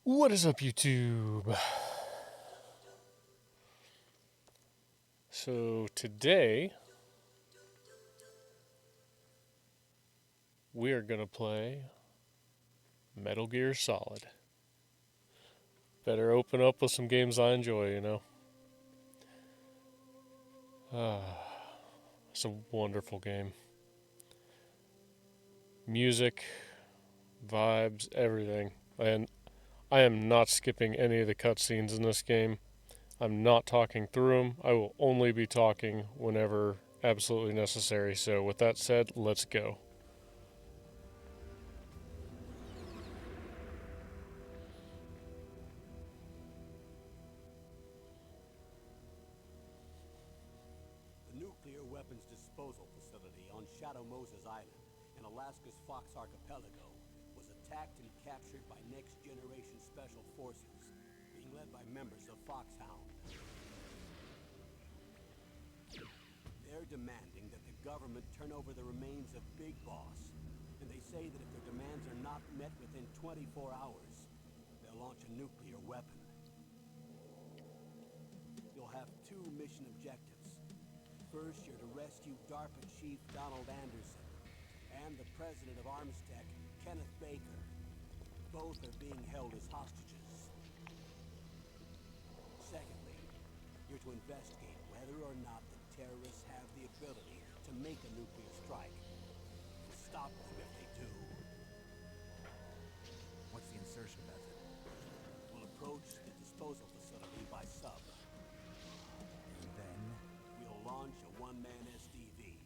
What is up, YouTube? So, today we are going to play Metal Gear Solid. Better open up with some games I enjoy, you know? It's a wonderful game. Music, vibes, everything. And I am not skipping any of the cutscenes in this game. I'm not talking through them. I will only be talking whenever absolutely necessary. So, with that said, let's go. The nuclear weapons disposal facility on Shadow Moses Island in Alaska's Fox Archipelago was attacked and captured by next-generation special forces, being led by members of Foxhound. They're demanding that the government turn over the remains of Big Boss, and they say that if their demands are not met within 24 hours, they'll launch a nuclear weapon. You'll have two mission objectives. First, you're to rescue DARPA Chief Donald Anderson and the president of Armstech, Kenneth Baker. Both are being held as hostages. Secondly, you're to investigate whether or not the terrorists have the ability to make a nuclear strike. And stop them if they do. What's the insertion method? We'll approach the disposal facility by sub. And then? We'll launch a one-man SDV.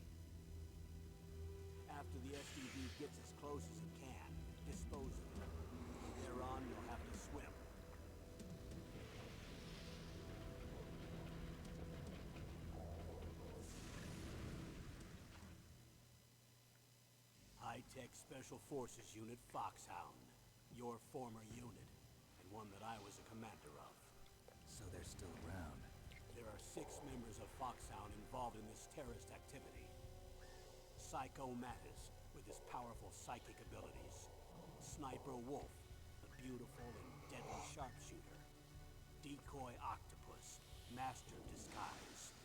After the SDV gets as close as it can, dispose of it. From there on, you'll have to swim. High-Tech Special Forces Unit Foxhound. Your former unit, and one that I was a commander of. So they're still around. There are 6 members of Foxhound involved in this terrorist activity. Psycho Mattis, with his powerful psychic abilities. Sniper Wolf, the beautiful and deadly sharpshooter. Decoy Octopus, master disguise.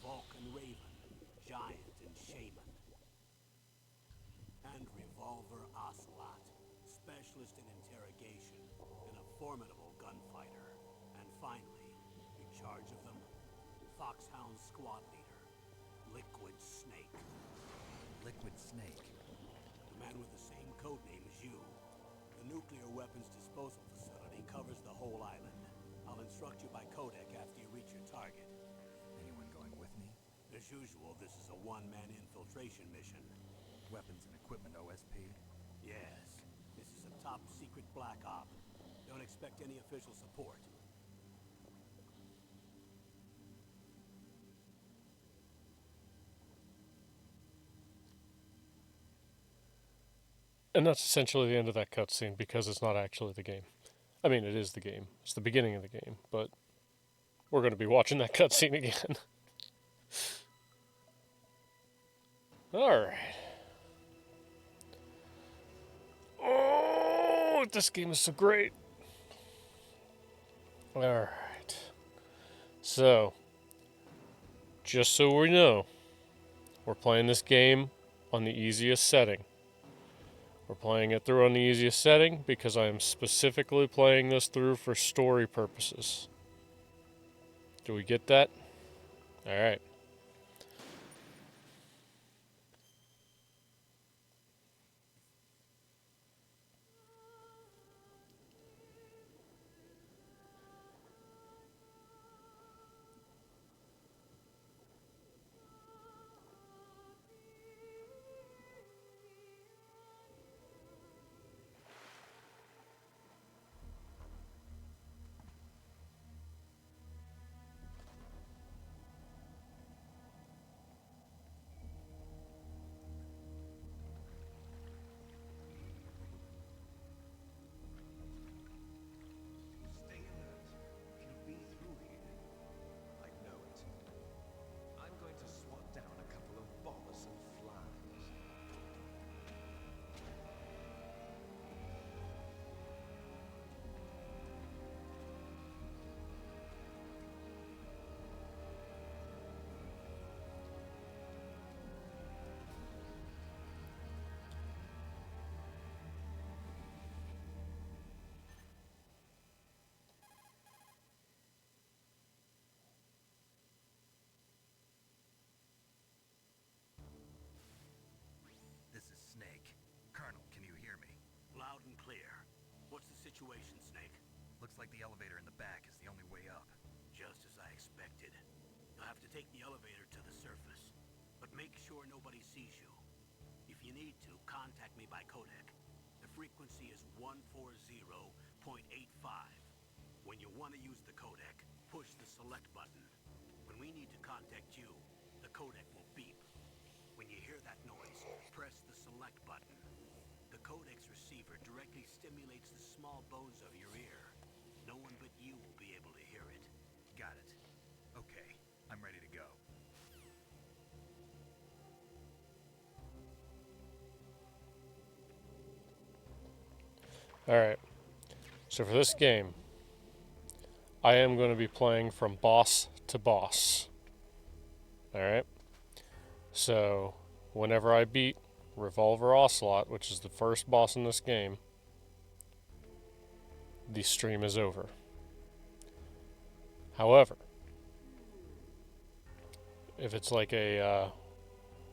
Vulcan Raven, giant and shaman. And Revolver Ocelot, specialist in interrogation and a formidable gunfighter. And finally, in charge of them, Foxhound squad leader, Liquid Snake. Liquid Snake. The man with the same codename as you. The nuclear weapons disposal facility covers the whole island. I'll instruct you by codec after you reach your target. Anyone going with me? As usual, this is a one-man infiltration mission. Weapons and equipment OSP? Yes, this is a top-secret black op. Don't expect any official support. And that's essentially the end of that cutscene because it's not actually the game. I mean, it is the game. It's the beginning of the game, but we're going to be watching that cutscene again. Alright. Oh, this game is so great. Alright. So, just so we know, we're playing this game on the easiest setting. We're playing it through on the easiest setting because I am specifically playing this through for story purposes. Do we get that? Alright. situation, Snake? Looks like the elevator in the back is the only way up. Just as I expected. You'll have to take the elevator to the surface, but make sure nobody sees you. If you need to, contact me by codec. The frequency is 140.85. When you want to use the codec, push the select button. When we need to contact you, the codec will beep. When you hear that noise, press the select button. The codec's receiver directly stimulates the small bones of your ear. No one but you will be able to hear it. Got it. Okay, I'm ready to go. Alright, so for this game, I am going to be playing from boss to boss. Alright, so whenever I beat Revolver Ocelot, which is the first boss in this game, the stream is over. However, if it's like a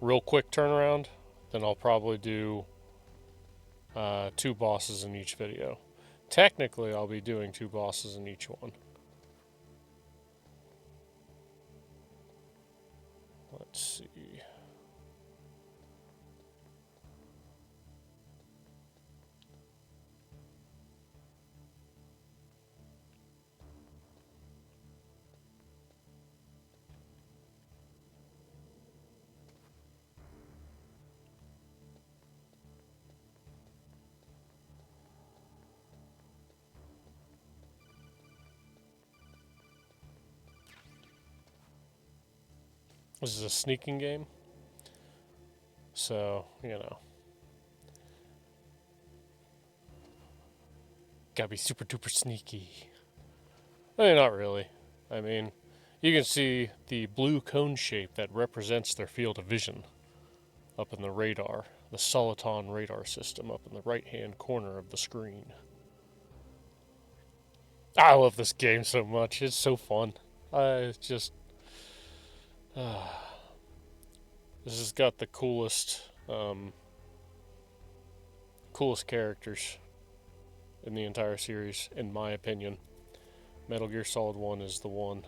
real quick turnaround, then I'll probably do 2 bosses in each video. Technically, I'll be doing 2 bosses in each one. Let's see. This is a sneaking game, so, you know. Gotta be super duper sneaky. I mean, not really. I mean, you can see the blue cone shape that represents their field of vision up in the radar, the Soliton radar system up in the right-hand corner of the screen. I love this game so much. It's so fun. This has got the coolest characters in the entire series, in my opinion. Metal Gear Solid 1 is the one.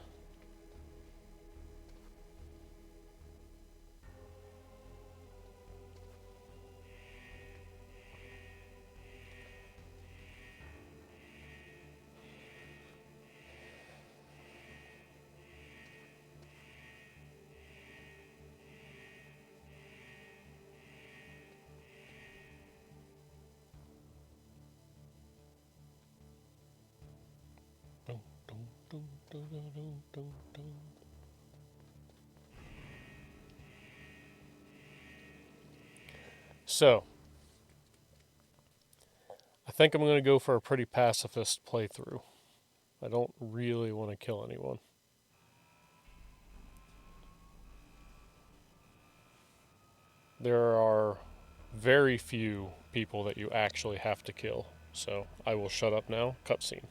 So, I think I'm going to go for a pretty pacifist playthrough. I don't really want to kill anyone. There are very few people that you actually have to kill. So, I will shut up now. Cutscene.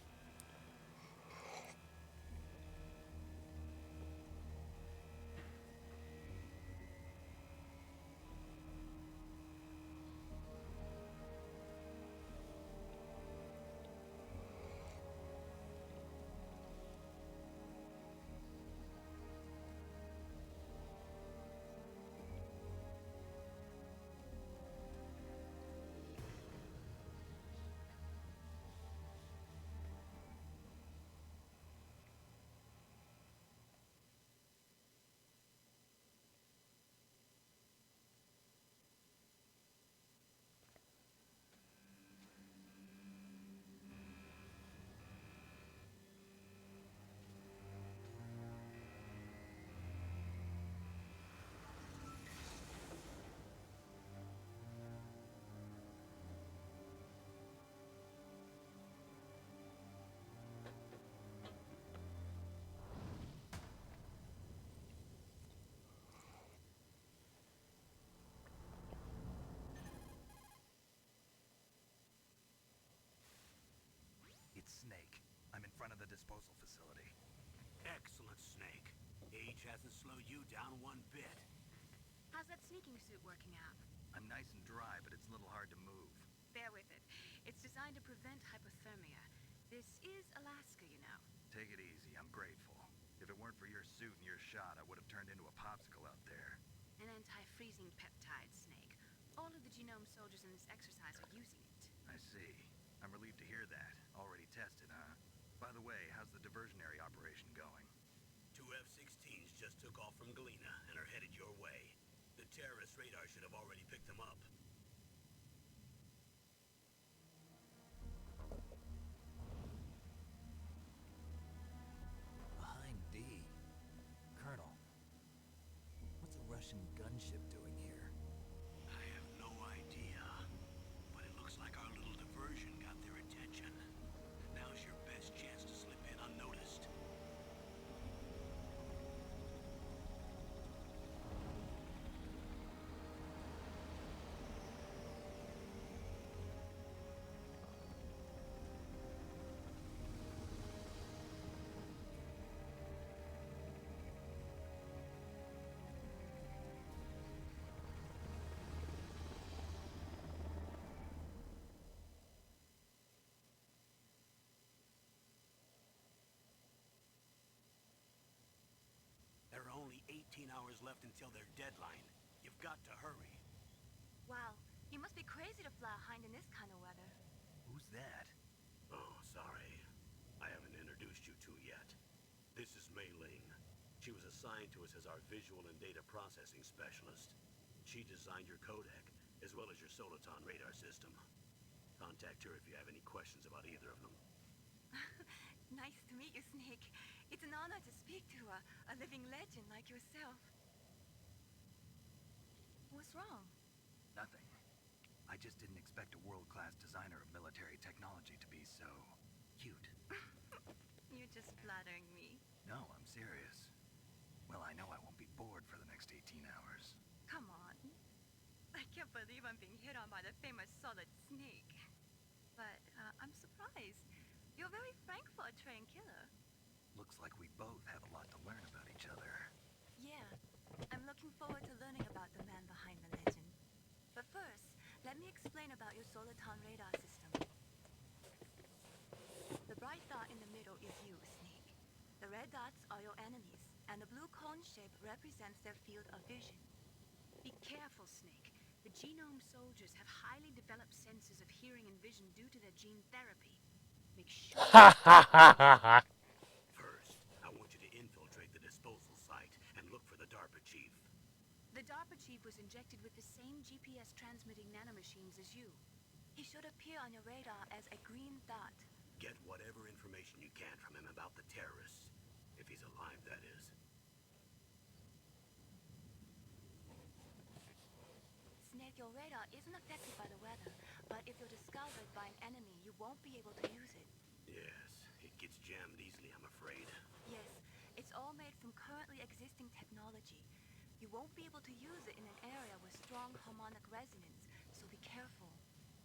It's Snake. I'm in front of the disposal facility. Excellent, Snake. Age hasn't slowed you down one bit. How's that sneaking suit working out? I'm nice and dry, but it's a little hard to move. Bear with it. It's designed to prevent hypothermia. This is Alaska, you know. Take it easy, I'm grateful. If it weren't for your suit and your shot, I would have turned into a popsicle out there. An anti-freezing peptide, Snake. All of the genome soldiers in this exercise are using it. I see. I'm relieved to hear that. Already tested, huh? By the way, how's the diversionary operation going? 2 F-16s just took off from Galena and are headed your way. The terrorist radar should have already picked them up. Behind D. Colonel, what's a Russian gunship doing here? I have no idea, but it looks like our little diversion got their attention. Now's your best chance to slip in unnoticed. There are only 18 hours left until their deadline. You've got to hurry. Wow, you must be crazy to fly hind in this kind of weather. Who's that? Oh, sorry. I haven't introduced you to yet. This is Mei Ling. She was assigned to us as our visual and data processing specialist. She designed your codec, as well as your Soliton radar system. Contact her if you have any questions about either of them. Nice to meet you, Snake. It's an honor to speak to a living legend like yourself. What's wrong? Nothing. I just didn't expect a world-class designer of military technology to be so cute. You're just flattering me. No, I'm serious. Well, I know I won't be bored for the next 18 hours. Come on. I can't believe I'm being hit on by the famous Solid Snake. But I'm surprised. You're very frank for a trained killer. Looks like we both have a lot to learn about each other. Yeah, I'm looking forward to learning about the man behind the legend. But first, let me explain about your Soliton radar system. The bright dot in the middle is you, Snake. The red dots are your enemies, and the blue cone shape represents their field of vision. Be careful, Snake. The genome soldiers have highly developed senses of hearing and vision due to their gene therapy. Make sure. First, I want you to infiltrate the disposal site and look for the DARPA chief. The DARPA chief was injected with the same GPS transmitting nanomachines as you. He should appear on your radar as a green dot. Get whatever information you can from him about the terrorists. If he's alive, that is. Snake, your radar isn't affected by the weather, but if you're discovered by an enemy, you won't be able to use it. Yes, it gets jammed easily, I'm afraid. Yes, it's all made from currently existing technology. You won't be able to use it in an area with strong harmonic resonance, so be careful.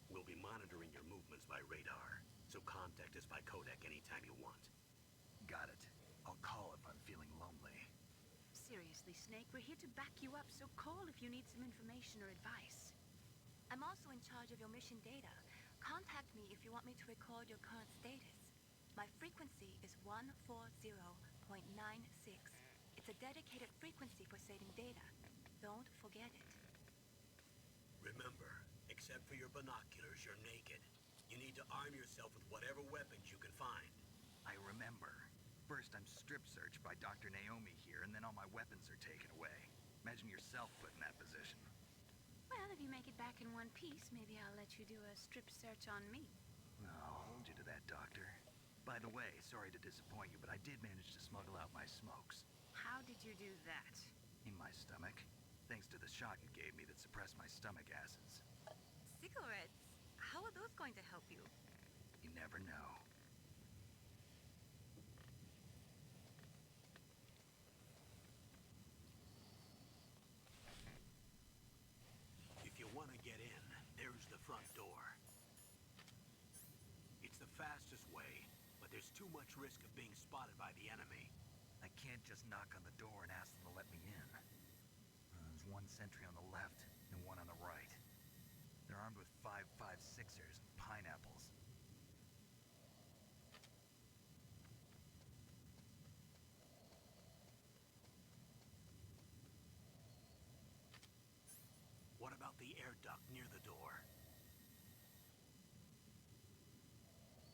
We'll be monitoring your movements by radar, so contact us by codec anytime you want. Got it. I'll call if I'm feeling lonely. Seriously, Snake, we're here to back you up, so call if you need some information or advice. I'm also in charge of your mission data. Contact me if you want me to record your current status. My frequency is 140.96. It's a dedicated frequency for saving data. Don't forget it. Remember, except for your binoculars, you're naked. You need to arm yourself with whatever weapons you can find. I remember. First, I'm strip searched by Dr. Naomi here, and then all my weapons are taken away. Imagine yourself put in that position. Well, if you make it back in one piece, maybe I'll let you do a strip search on me. I'll hold you to that, Doctor. By the way, sorry to disappoint you, but I did manage to smuggle out my smokes. How did you do that? In my stomach. Thanks to the shot you gave me that suppressed my stomach acids. Cigarettes? How are those going to help you? You never know. If you want to get in, there's the front door. It's the fastest way, but there's too much risk of being spotted by the enemy. I can't just knock on the door and ask them to let me in. There's one sentry on the left and one on the right. They're armed with 5.56ers and pineapples. out the air duct near the door.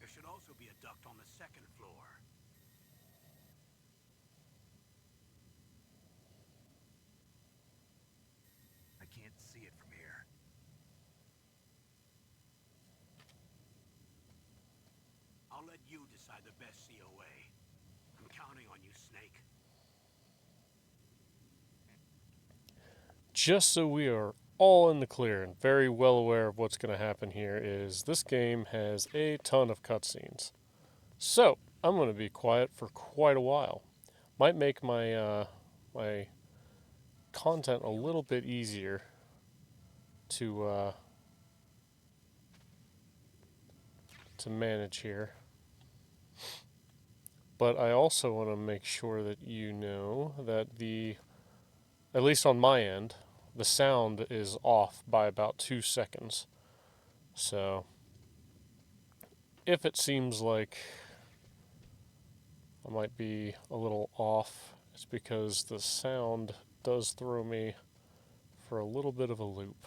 There should also be a duct on the second floor. I can't see it from here. I'll let you decide the best COA. I'm counting on you, Snake. Just so we are all in the clear and very well aware of what's going to happen here, is this game has a ton of cutscenes. So, I'm going to be quiet for quite a while. Might make my my content a little bit easier to manage here. But I also want to make sure that you know that at least on my end, the sound is off by about 2 seconds. So, if it seems like I might be a little off, it's because the sound does throw me for a little bit of a loop.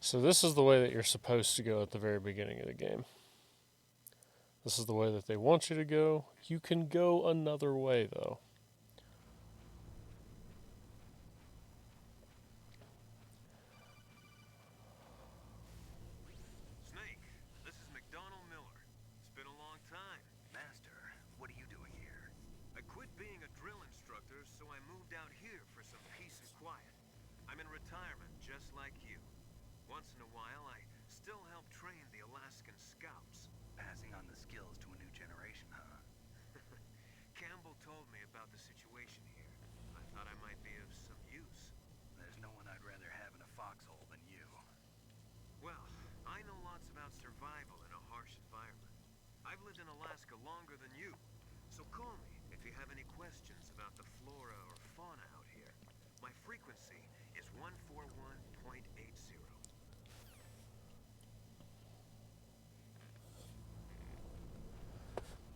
So this is the way that you're supposed to go at the very beginning of the game. This is the way that they want you to go. You can go another way, though. Snake, this is McDonald Miller. It's been a long time. Master, what are you doing here? I quit being a drill instructor, so I moved out here for some peace and quiet. I'm in retirement, just like you. Once in a while, I still help train the Alaskan Scouts. Passing on the skills to a new generation, huh? Campbell told me about the situation here. I thought I might be of some use. There's no one I'd rather have in a foxhole than you. Well, I know lots about survival in a harsh environment. I've lived in Alaska longer than you, so call me if you have any questions about the flora or fauna out here. My frequency is 141.80.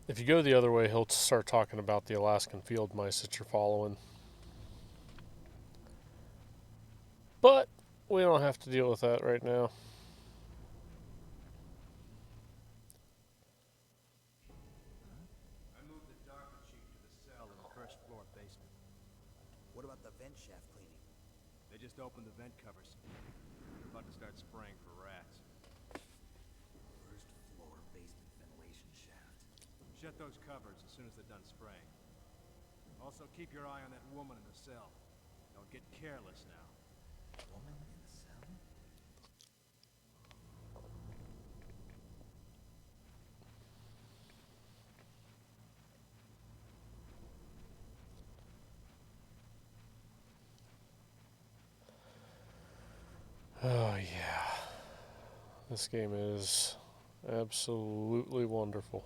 If you go the other way, he'll start talking about the Alaskan field mice that you're following. But we don't have to deal with that right now. I moved the Darker Chief to the cell in the first floor basement. What about the vent shaft cleaning? They just opened the vent covers. They're about to start spraying for rats. First floor basement ventilation shaft. Shut those cupboards as soon as they're done spraying. Also, keep your eye on that woman in the cell. Don't get careless now. Woman in the cell? Oh, yeah. This game is absolutely wonderful.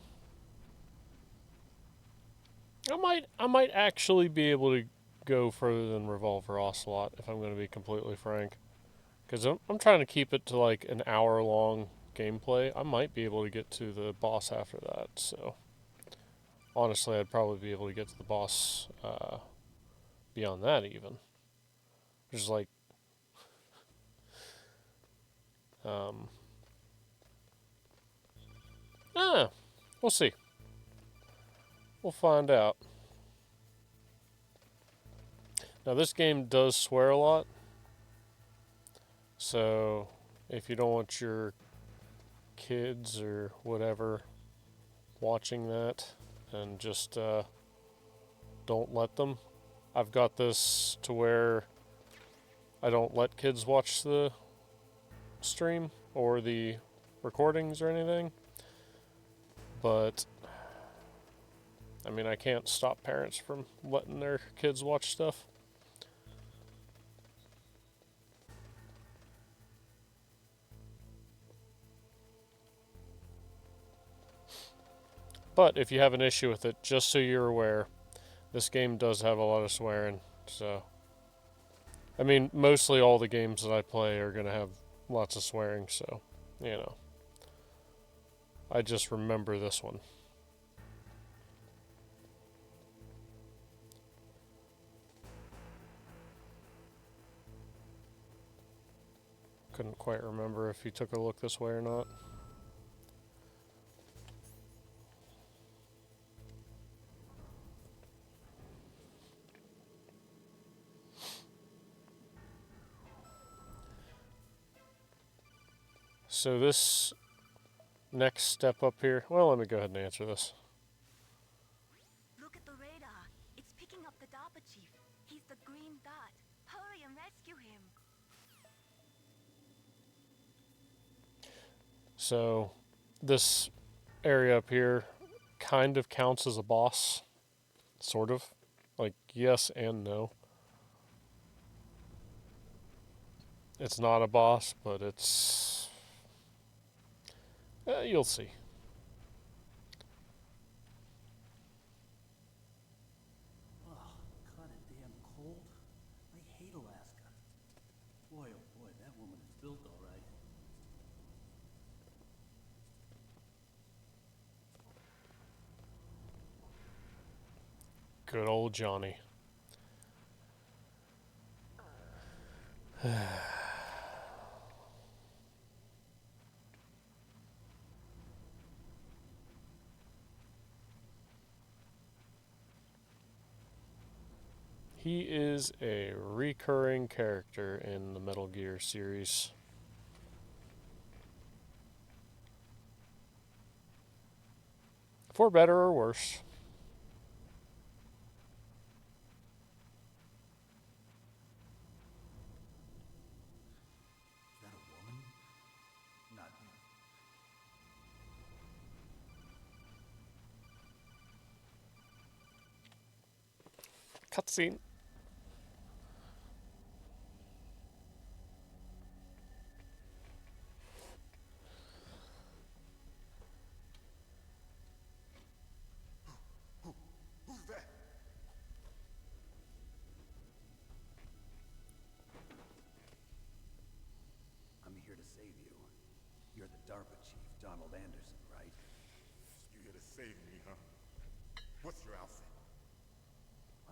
I might actually be able to go further than Revolver Ocelot, if I'm going to be completely frank. Because I'm trying to keep it to like an hour-long gameplay. I might be able to get to the boss after that, so... Honestly, I'd probably be able to get to the boss beyond that, even. Just like... we'll see. We'll find out. Now, this game does swear a lot. So, if you don't want your kids or whatever watching that, and just don't let them. I've got this to where I don't let kids watch the stream or the recordings or anything. But, I mean, I can't stop parents from letting their kids watch stuff. But if you have an issue with it, just so you're aware, this game does have a lot of swearing. So, I mean, mostly all the games that I play are going to have lots of swearing. So, you know, I just remember this one. Couldn't quite remember if he took a look this way or not. So this next step up here, well, let me go ahead and answer this. Look at the radar. It's picking up the DARPA chief. He's the green dot. Hurry and rescue him. So this area up here kind of counts as a boss, sort of. Like, yes and no. It's not a boss, but it's... you'll see. Oh, kinda damn cold. I hate Alaska. Boy, oh boy, that woman is built all right. Good old Johnny. He is a recurring character in the Metal Gear series. For better or worse. Is that a woman? Not him. Cutscene. Who's that? I'm here to save you. You're the DARPA chief, Donald Anderson, right? You here to save me, huh? What's your outfit?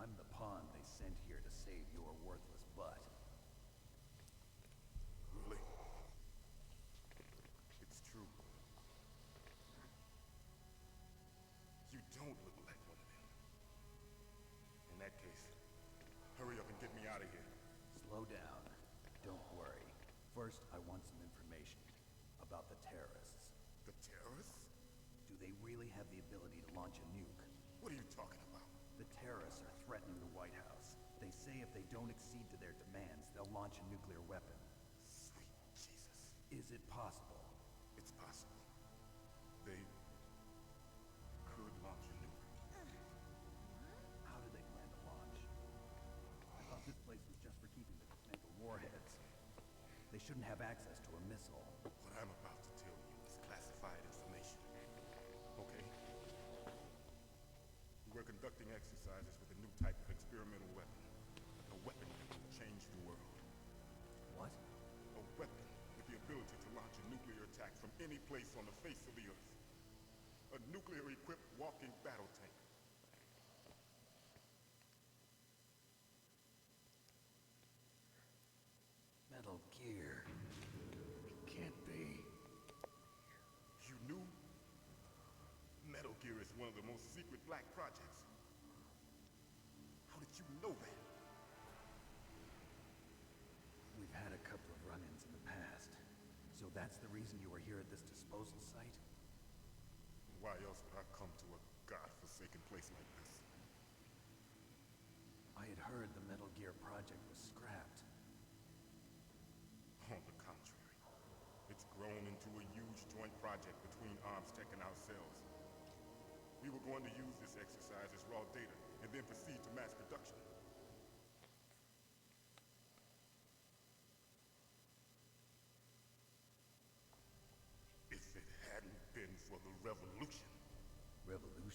I'm the pawn they sent here to save your worthless butt. Really? It's true. You don't look like one of them. In that case, hurry up and get me out of here. Slow down. Don't worry. First, I want some information about the terrorists. The terrorists? Do they really have the ability to launch a nuke? What are you talking about? The terrorists are threatening the White House. They say if they don't accede to their demands, they'll launch a nuclear weapon. Sweet Jesus. Is it possible? It's possible. They could launch a nuke. How do they plan to launch? I thought this place was just for keeping the dismantled warheads. They shouldn't have access to a missile. What I'm about to tell you is classified information. Okay? We're conducting exercises with a new type of experimental weapon. A weapon that will change the world. What? A weapon with the ability to launch a nuclear attack from any place on the face of the earth. A nuclear-equipped walking battle tank. Metal Gear. It can't be. You knew? Metal Gear is one of the most secret black projects. How did you know that? We've had a couple of run-ins in the past. So that's the reason you were here at this disposal site? Why else would I come to a godforsaken place like this? I had heard the Metal Gear project was scrapped. On the contrary, it's grown into a huge joint project between Armstech and ourselves. We were going to use this exercise as raw data and then proceed to mass production. If it hadn't been for the revolution. Revolution?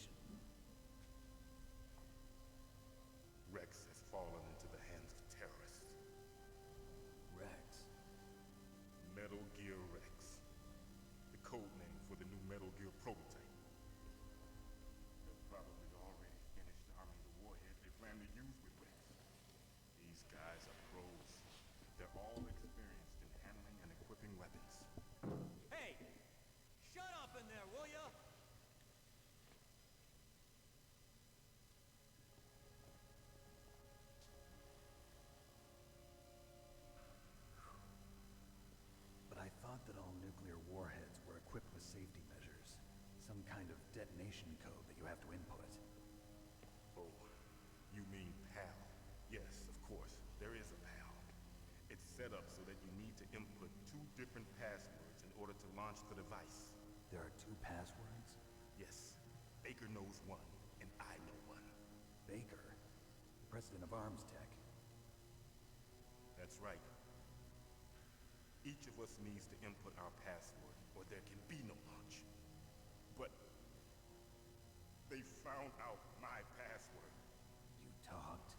all experienced in handling and equipping weapons. Hey! Shut up in there, will ya? But I thought that all nuclear warheads were equipped with safety measures. Some kind of detonation code that you have to input. Oh, you mean PAL? Yes, of course, there is a PAL. It's set up so that you need to input 2 different passwords in order to launch the device. There are 2 passwords? Yes, Baker knows one, and I know one. Baker, the president of Arms Tech. That's right. Each of us needs to input our password, or there can be no launch. But they found out my password. You talked?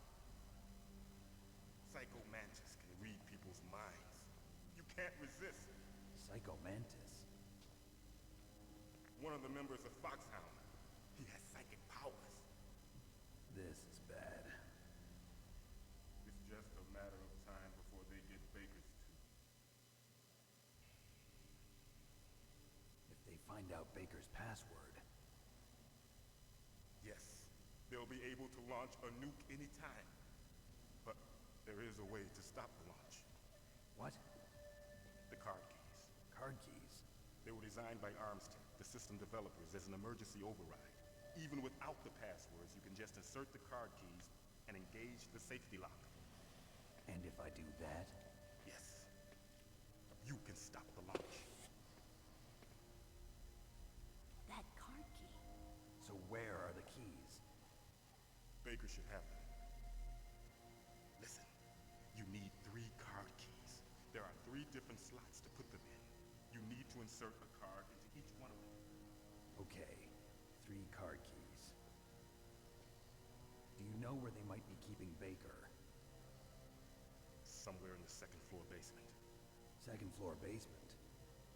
Psycho Mantis can read people's minds. You can't resist. Psycho Mantis? One of the members of Foxhound. He has psychic powers. This is bad. It's just a matter of time before they get Baker's too. If they find out Baker's password... Yes, they'll be able to launch a nuke anytime. But there is a way to stop the launch. What? The card keys. Card keys? They were designed by Armstead, the system developers, as an emergency override. Even without the passwords, you can just insert the card keys and engage the safety lock. And if I do that? Yes. You can stop the launch. That card key. So where are the keys? Baker should have them. Listen, you need 3 card keys. There are 3 different slots to put them in. You need to insert a card into each one of them. Okay, 3 card keys. Do you know where they might be keeping Baker? Somewhere in the 2nd floor basement. 2nd floor basement?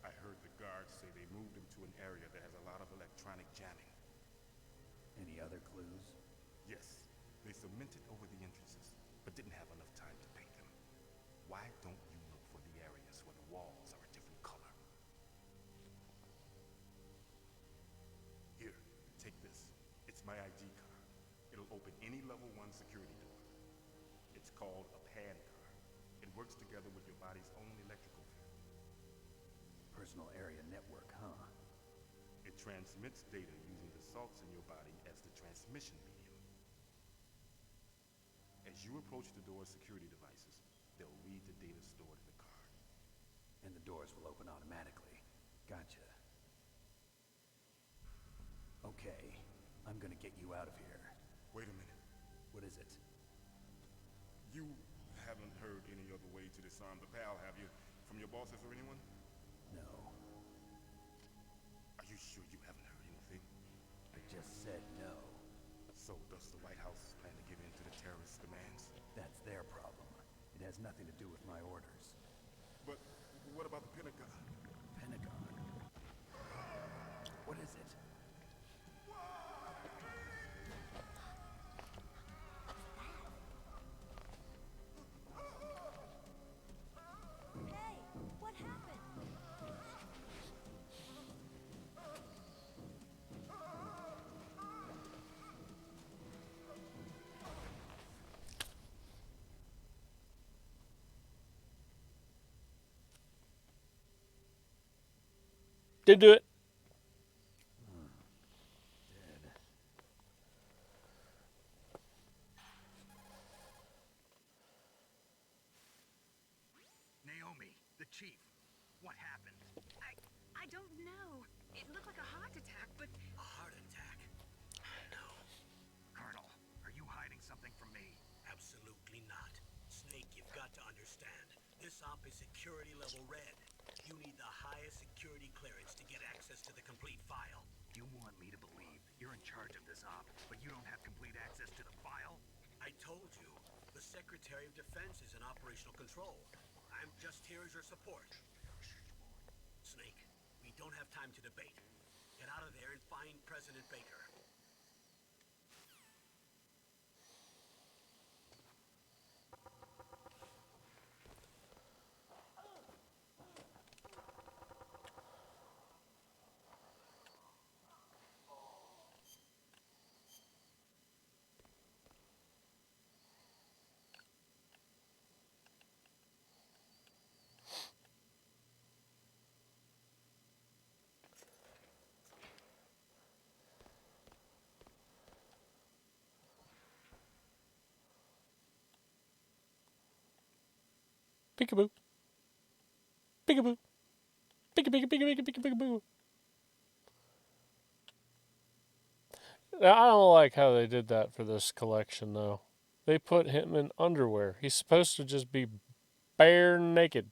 I heard the guards say they moved him to an area that has a lot of electronic jamming. Any other clues? Yes, they cemented over the entrances, but didn't have enough time to paint them. Why don't you look for the areas where the walls are a different color? Here, take this. It's my ID card. It'll open any level 1 security door. It's called a PAN card. It works together with your body's own electrical field. Personal area network, huh? It transmits data using the salts in your body as the transmission medium. As you approach the door's security devices, they'll read the data stored in the card. And the doors will open automatically. Gotcha. Okay, I'm gonna get you out of here. Wait a minute. What is it? You haven't heard any other way to disarm the PAL, have you? From your bosses or anyone? No. Are you sure you haven't heard anything? I just said no. So does the White House plan to give in to the terrorist demands? That's their problem. It has nothing to do with my orders. But what about the Pentagon? Pentagon? What is it? Hey, what happened? Did do it. Dead. Naomi, the chief. What happened? I don't know. It looked like a heart attack, but A heart attack? No, Colonel, are you hiding something from me? absolutely not. Snake, you've got to understand. This op is security level red. You need the highest security clearance to get access to the complete file. You want me to believe you're in charge of this op, but you don't have complete access to the file? I told you, the Secretary of Defense is in operational control. I'm just here as your support. Snake, we don't have time to debate. Get out of there and find President Baker. Peekaboo. Peekaboo. Peekaboo. Now, I don't like how they did that for this collection, though. They put him in underwear. He's supposed to just be bare naked.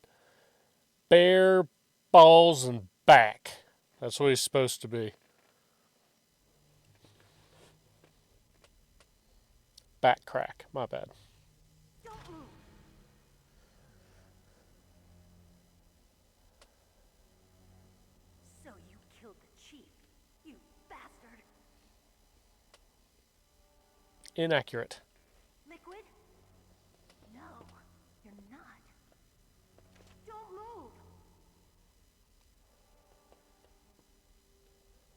Bare balls and back. That's what he's supposed to be. Back crack. My bad. Don't move. So you killed the chief, you bastard. Inaccurate. Liquid? No, you're not. Don't move.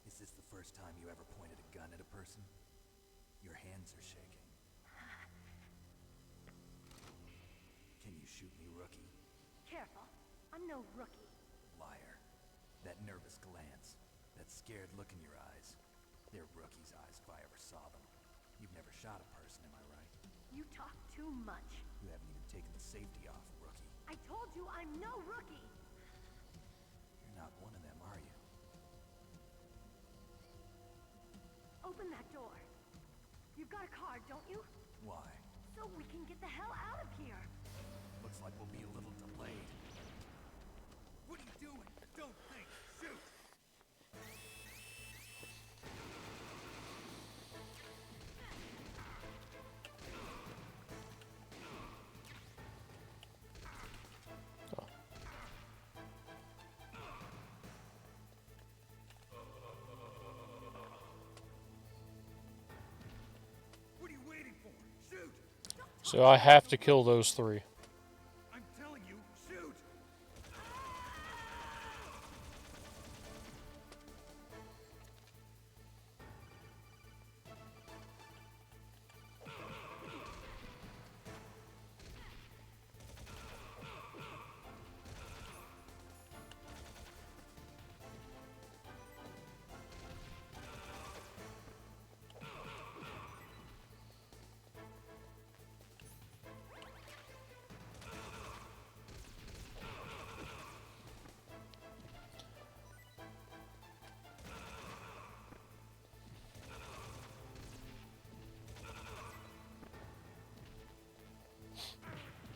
Is this the first time you ever pointed a gun at a person? Your hands are shaking. Can you shoot me, rookie? Careful, I'm no rookie. Liar. That nervous glance, that scared look in your eyes. They're rookie's eyes if I ever saw them. You've never shot a person, am I right? You talk too much. You haven't even taken the safety off, rookie. I told you I'm no rookie. You're not one of them, are you? Open that door. You've got a card, don't you? Why? So we can get the hell out of here. Looks like we'll be a little delayed. What are you doing? Don't think. Shoot! What are you waiting for? Shoot! So I have to kill those three. I'm telling you, shoot!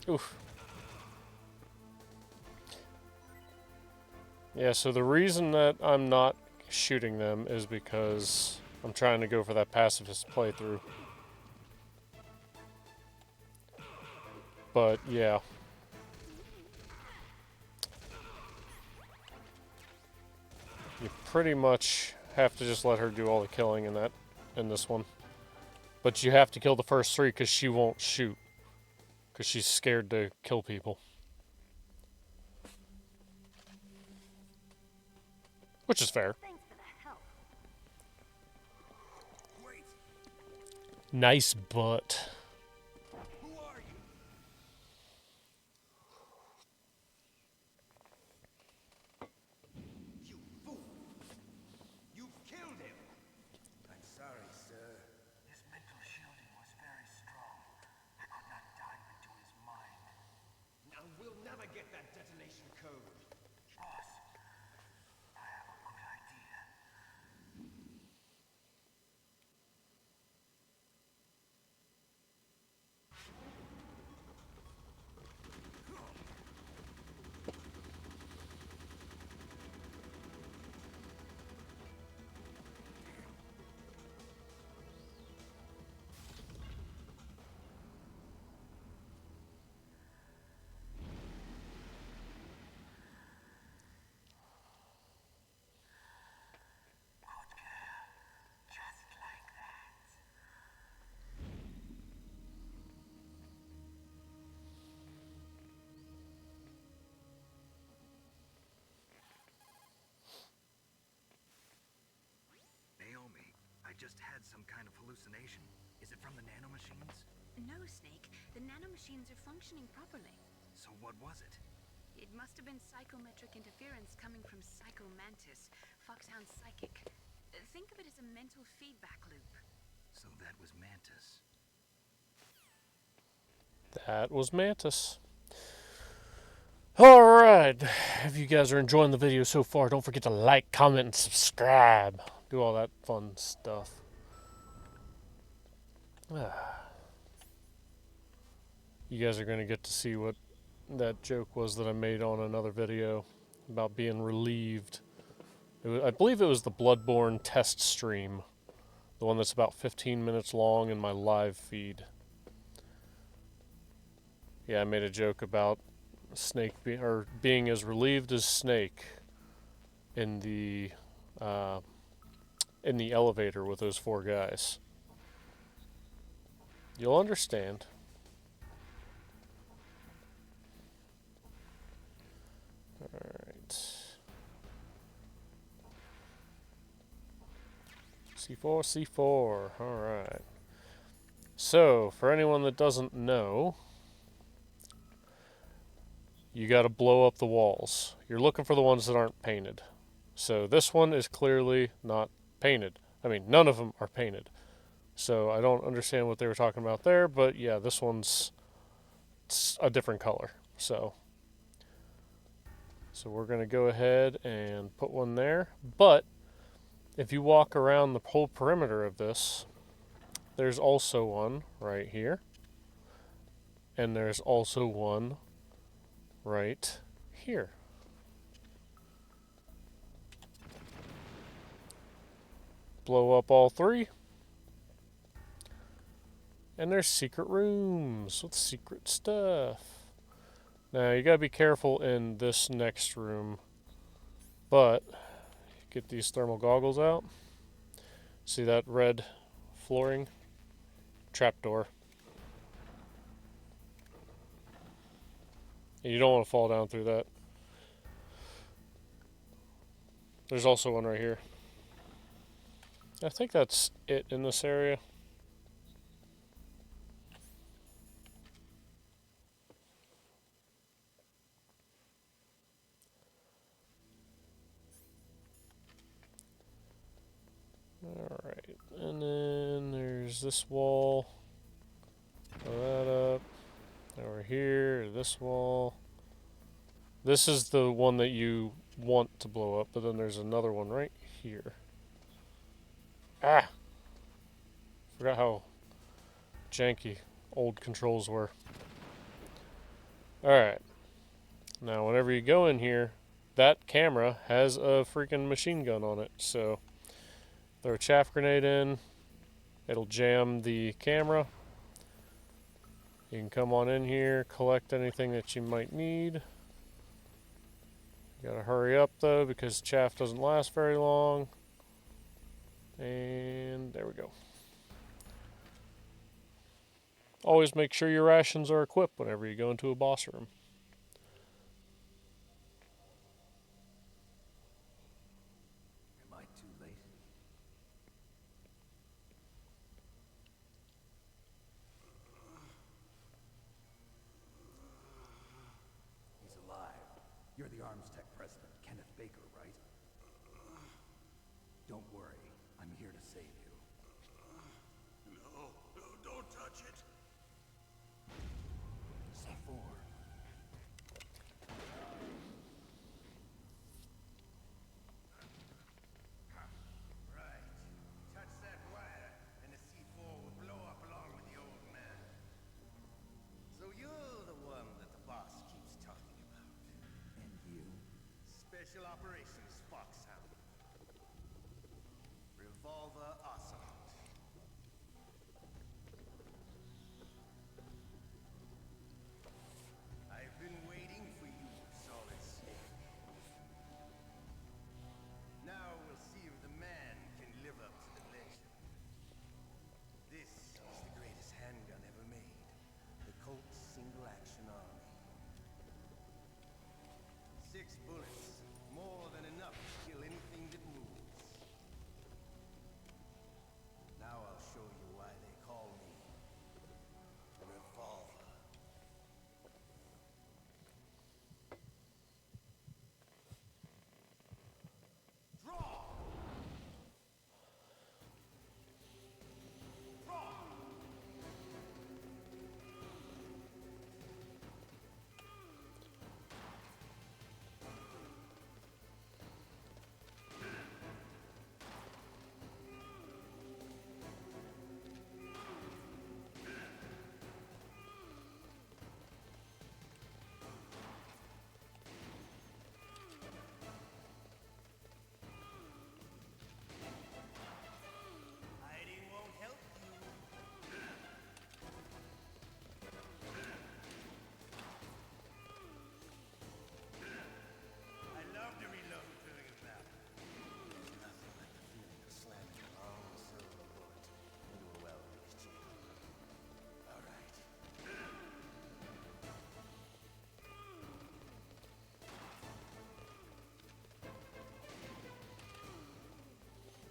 Oof. Yeah, so the reason that I'm not shooting them is because I'm trying to go for that pacifist playthrough. But, yeah. You pretty much have to just let her do all the killing in this one. But you have to kill the first three because she won't shoot. Because she's scared to kill people. Which is fair. Thanks for the help. Wait! Nice butt. Who are you? You fool! You killed him! I'm sorry, sir. His mental shielding was very strong. I could not dive into his mind. Now we'll never get that detonation code. Boss, I have a good idea. Just like that. Naomi, I just had some kind of hallucination. Is it from the nanomachines? No, Snake. The nanomachines are functioning properly. So what was it? It must have been psychometric interference coming from Psycho Mantis, Foxhound's psychic. Think of it as a mental feedback loop. So that was Mantis. That was Mantis. Alright, if you guys are enjoying the video so far, don't forget to like, comment, and subscribe. Do all that fun stuff. You guys are going to get to see what that joke was that I made on another video about being relieved. I believe it was the Bloodborne test stream, the one that's about 15 minutes long in my live feed. Yeah, I made a joke about Snake being as relieved as Snake in the elevator with those four guys. You'll understand. Alright. C4. Alright. So, for anyone that doesn't know, you gotta blow up the walls. You're looking for the ones that aren't painted. So this one is clearly not painted. I mean, none of them are painted. So I don't understand what they were talking about there, but yeah, this one's a different color. So we're going to go ahead and put one there. But if you walk around the whole perimeter of this, there's also one right here. And there's also one right here. Blow up all three. And there's secret rooms with secret stuff. Now, you gotta be careful in this next room. But, get these thermal goggles out. See that red flooring? Trapdoor. And you don't want to fall down through that. There's also one right here. I think that's it in this area. Alright, and then there's this wall. Blow that up. Over here, this wall. This is the one that you want to blow up, but then there's another one right here. Ah! Forgot how janky old controls were. Alright. Now, whenever you go in here, that camera has a freaking machine gun on it, so throw a chaff grenade in, it'll jam the camera. You can come on in here, collect anything that you might need. You gotta hurry up though, because chaff doesn't last very long. And there we go. Always make sure your rations are equipped whenever you go into a boss room. Am I too late? He's alive. You're the Arms Tech president, Kenneth Baker, right? Don't worry. I'm here to save you. No, don't touch it. C4.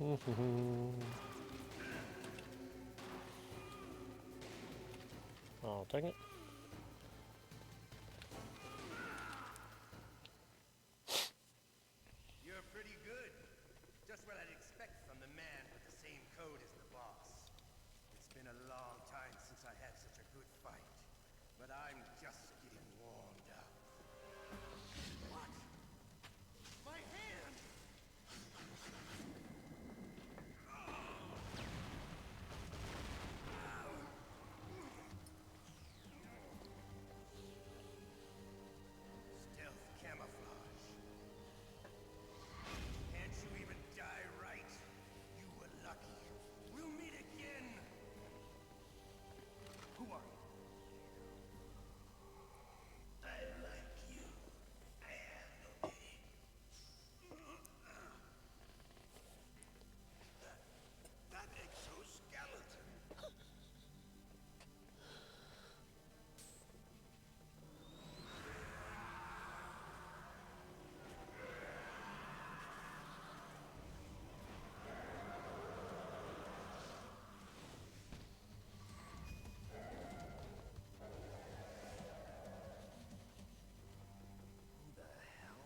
Oh, dang it. You're pretty good. Just what I'd expect from the man with the same code as the boss. It's been a long time since I had such a good fight, but I'm just getting warmed up. What? My hand! Stealth camouflage. Can't you even die right? You were lucky. We'll meet again. Who are you? I like you. I have no name. That exoskeleton. Who the hell?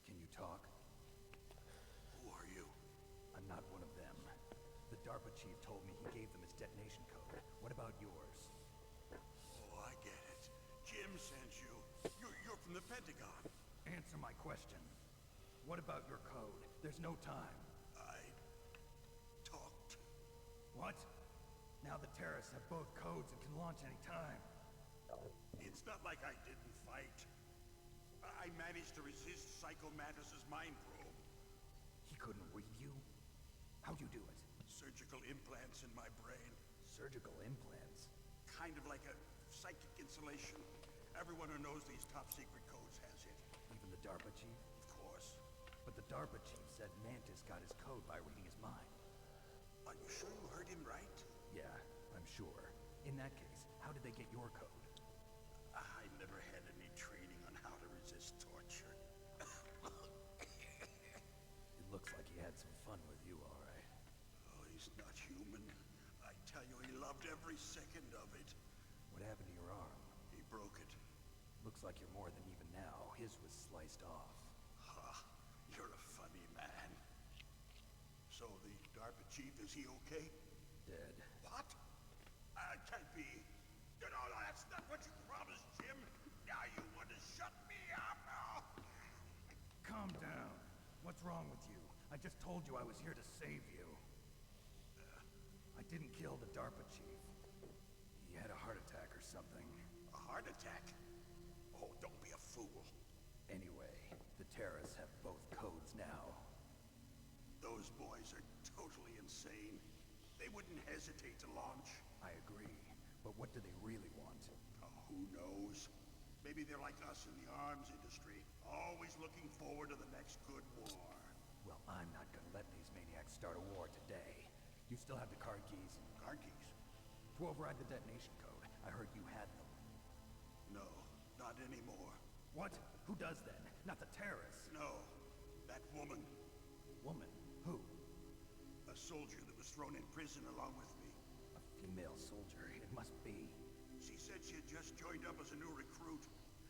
Can you talk? Who are you? I'm not one of them. The DARPA chief told me he gave them his detonation code. What about yours? Oh, I get it. Jim sent you. You're from the Pentagon. Answer my question. What about your code? There's no time. I talked. What? Now the terrorists have both codes and can launch any time. It's not like I didn't fight. I managed to resist Psycho Mantis's mind probe. He couldn't read you? How'd you do it? Surgical implants in my brain. Surgical implants? Kind of like a psychic insulation. Everyone who knows these top secret codes has it. Even the DARPA chief? Of course. But the DARPA chief said Mantis got his code by reading his mind. Are you sure you heard him right? Yeah, I'm sure. In that case, how did they get your code? I never had any training on how to resist torture. It looks like he had some fun with you, all right. Oh, he's not human. I tell you, he loved every second of it. What happened to your arm? He broke it. Looks like you're more than even now. His was sliced off. Ha, you're a funny man. So the DARPA chief, is he okay? Dead. What? Can't be. No, that's not what you promised, Jim. Now you want to shut me up? Oh. Calm down. What's wrong with you? I just told you I was here to save you. I didn't kill the DARPA chief. He had a heart attack or something. A heart attack? Oh, don't be a fool. Anyway, the terrorists have both codes now. Those boys are totally insane. They wouldn't hesitate to launch. I agree. But what do they really want? Oh, who knows? Maybe they're like us in the arms industry, always looking forward to the next good war. Well, I'm not gonna let these maniacs start a war today. You still have the card keys? Card keys? To override the detonation code. I heard you had them. No, not anymore. What? Who does then? Not the terrorists. No, that woman. Woman? Who? A soldier that was thrown in prison along with me. A female soldier. It must be. She said she had just joined up as a new recruit.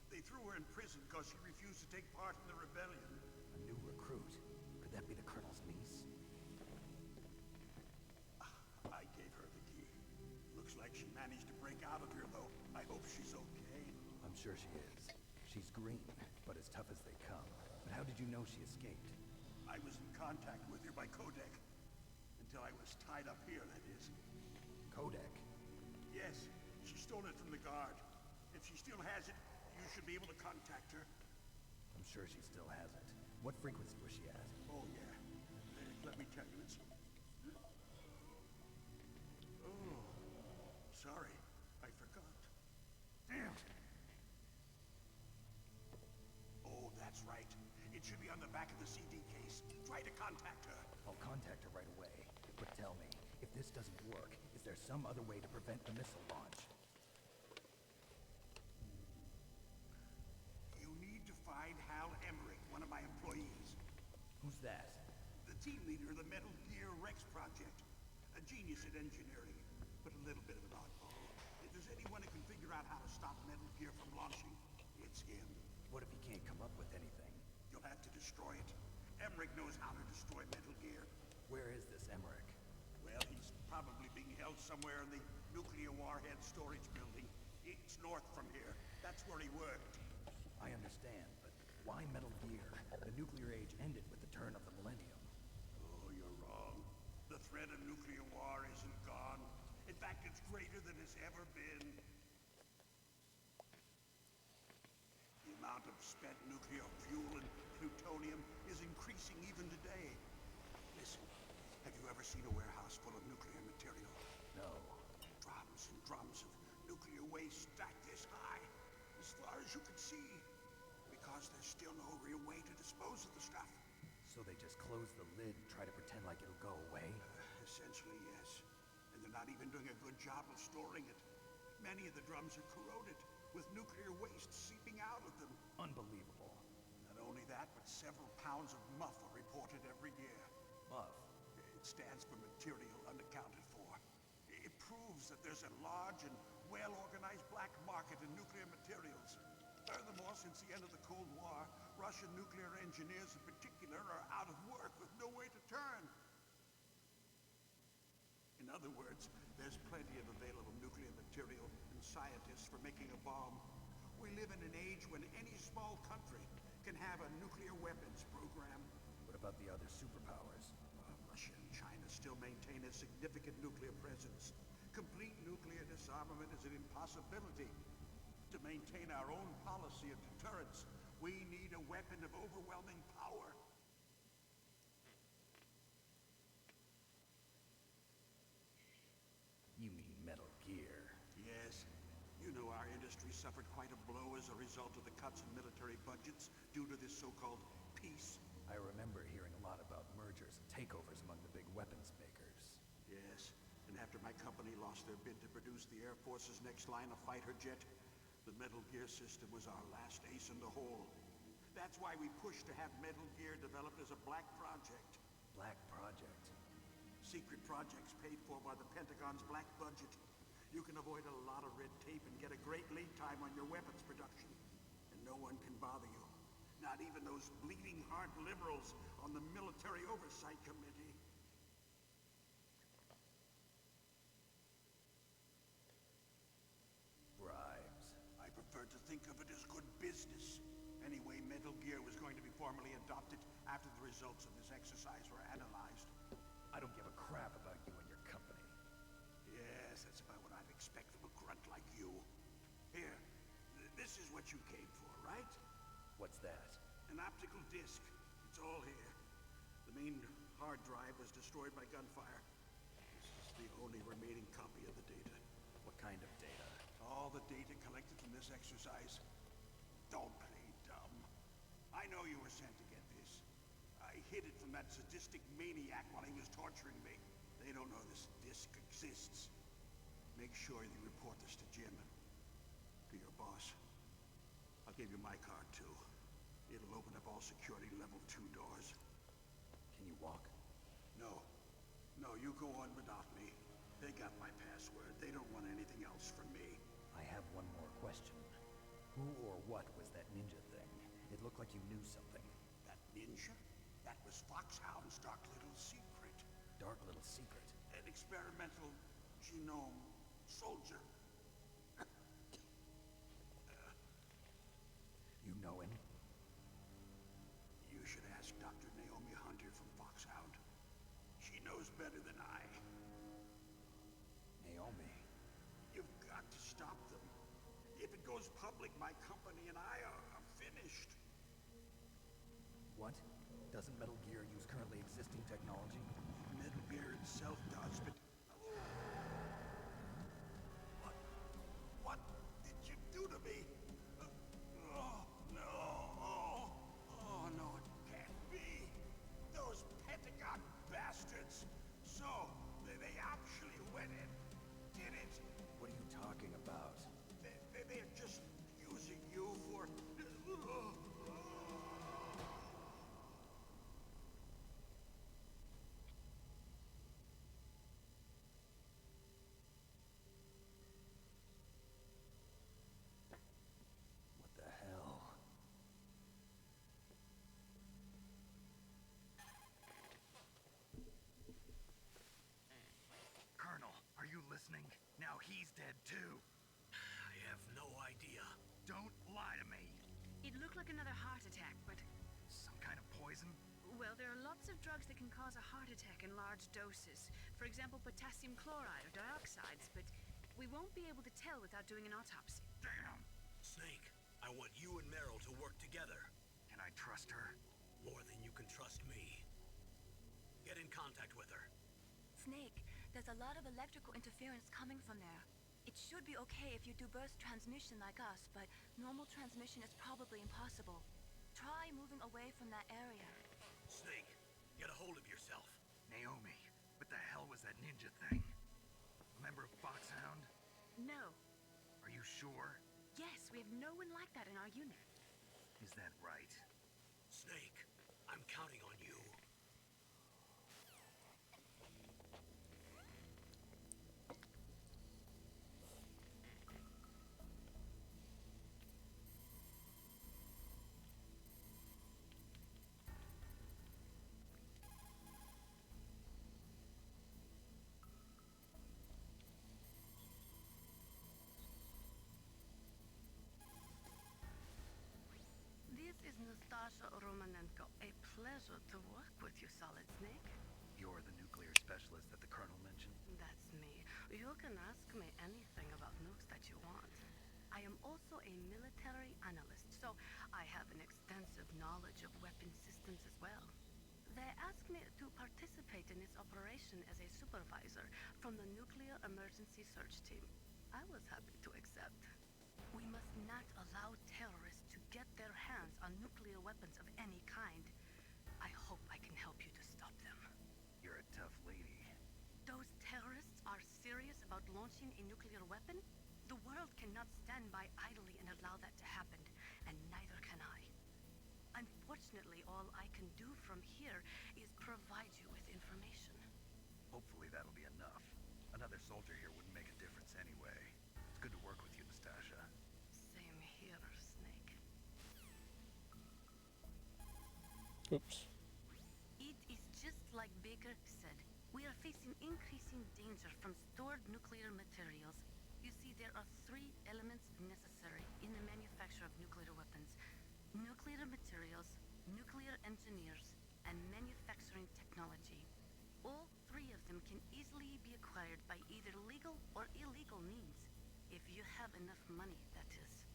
They threw her in prison because she refused to take part in the rebellion. A new recruit? Could that be the colonel's niece? I gave her the key. Looks like she managed to break out of here, though. I hope she's okay. I'm sure she is. She's green, but as tough as they come. But how did you know she escaped? I was in contact with her by codec. Until I was tied up here, that is. Codec? Yes, she stole it from the guard. If she still has it, you should be able to contact her. I'm sure she still has it. What frequency was she at? Oh, yeah. Let me tell you, it's... Oh, sorry. I forgot. Damn! Oh, that's right. It should be on the back of the CD case. Try to contact her. I'll contact her right away. But tell me, if this doesn't work, is there some other way to prevent the missile launch? You need to find genius at engineering, but a little bit of an oddball. If there's anyone who can figure out how to stop Metal Gear from launching, it's him. What if he can't come up with anything? You'll have to destroy it. Emmerich knows how to destroy Metal Gear. Where is this Emmerich? Well, he's probably being held somewhere in the nuclear warhead storage building. It's north from here. That's where he worked. I understand, but why Metal Gear? The nuclear age ended with the turn of the millennium. Oh, you're wrong. The threat of nuclear war isn't gone. In fact, it's greater than it's ever been. The amount of spent nuclear fuel and plutonium is increasing even today. Listen, have you ever seen a warehouse full of nuclear material? No. Drums and drums of nuclear waste stacked this high, as far as you can see. Because there's still no real way to dispose of the stuff. So they just close the lid and try to pretend like it'll go away? Essentially, yes. And they're not even doing a good job of storing it. Many of the drums are corroded, with nuclear waste seeping out of them. Unbelievable. Not only that, but several pounds of muff are reported every year. Muff? It stands for material unaccounted for. It proves that there's a large and well-organized black market in nuclear materials. Furthermore, since the end of the Cold War, Russian nuclear engineers in particular are out of work with no way to turn. In other words, there's plenty of available nuclear material and scientists for making a bomb. We live in an age when any small country can have a nuclear weapons program. What about the other superpowers? Russia and China still maintain a significant nuclear presence. Complete nuclear disarmament is an impossibility. To maintain our own policy of deterrence, we need a weapon of overwhelming power. You mean Metal Gear? Yes. You know our industry suffered quite a blow as a result of the cuts in military budgets due to this so-called peace. I remember hearing a lot about mergers and takeovers among the big weapons makers. Yes, and after my company lost their bid to produce the Air Force's next line of fighter jet, the Metal Gear system was our last ace in the hole. That's why we pushed to have Metal Gear developed as a black project. Black Project? Secret projects paid for by the Pentagon's black budget. You can avoid a lot of red tape and get a great lead time on your weapons production. And no one can bother you. Not even those bleeding heart liberals on the Military Oversight Committee. Bribes. I prefer to think of it as good business. Anyway, Metal Gear was going to be formally adopted after the results of this exercise were analyzed. I don't give a crap about you and your company. Yes, that's about what I'd expect from a grunt like you. Here, this is what you came for, right? What's that? An optical disc. It's all here. The main hard drive was destroyed by gunfire. This is the only remaining copy of the data. What kind of data? All the data collected from this exercise. Don't play dumb. I know you were sent to get this. I hid it from that sadistic maniac while he was torturing me. They don't know this disc exists. Make sure you report this to Jim. To your boss. I'll give you my card, too. It'll open up all security level 2 doors. Can you walk? No. No, you go on without me. They got my password. They don't want anything else from me. I have one more question. Who or what was that ninja thing? It looked like you knew something. That ninja? That was Foxhound's dark little secret. Dark little secret? An experimental genome soldier. You know him? You should ask Dr. Naomi Hunter from Foxhound. She knows better than I. Naomi? You've got to stop them. If it goes public, my company and I are finished. What? Doesn't Metal Gear use currently existing technology? Metal Gear itself does, but... What did you do to me? Oh, no. Oh, no, it can't be. Those Pentagon bastards. So, they actually went in, did it? What are you talking about? They're just using you for... now he's dead too. I have no idea. Don't lie to me. It looked like another heart attack, but... Some kind of poison? Well, there are lots of drugs that can cause a heart attack in large doses. For example, potassium chloride or dioxides, but we won't be able to tell without doing an autopsy. Damn. Snake, I want you and Meryl to work together. Can I trust her? More than you can trust me. Get in contact with her. Snake, there's a lot of electrical interference coming from there. It should be okay if you do burst transmission like us, but normal transmission is probably impossible. Try moving away from that area. Snake, get a hold of yourself. Naomi, what the hell was that ninja thing? Member of Foxhound? No. Are you sure? Yes, we have no one like that in our unit. Is that right? Snake, I'm counting on you. This is Nastasha Romanenko. A pleasure to work with you, Solid Snake. You're the nuclear specialist that the Colonel mentioned? That's me. You can ask me anything about nukes that you want. I am also a military analyst, so I have an extensive knowledge of weapon systems as well. They asked me to participate in this operation as a supervisor from the Nuclear Emergency Search Team. I was happy to accept. We must not allow terrorists to get their hands on nuclear weapons of any kind. I hope I can help you to stop them. You're a tough lady. Those terrorists are serious about launching a nuclear weapon? The world cannot stand by idly and allow that to happen, and neither can I. Unfortunately, all I can do from here is provide you with information. Hopefully that'll be enough. Another soldier here wouldn't make a difference anyway. It's good to work with you, Nastasha. Same here, Snake. Oops. It is just like Baker said. We are facing increasing danger from stored nuclear materials. You see, there are 3 elements necessary in the manufacture of nuclear weapons. Nuclear materials, nuclear engineers, and manufacturing technology. All 3 of them can easily be acquired by either legal or illegal means. If you have enough money, that is.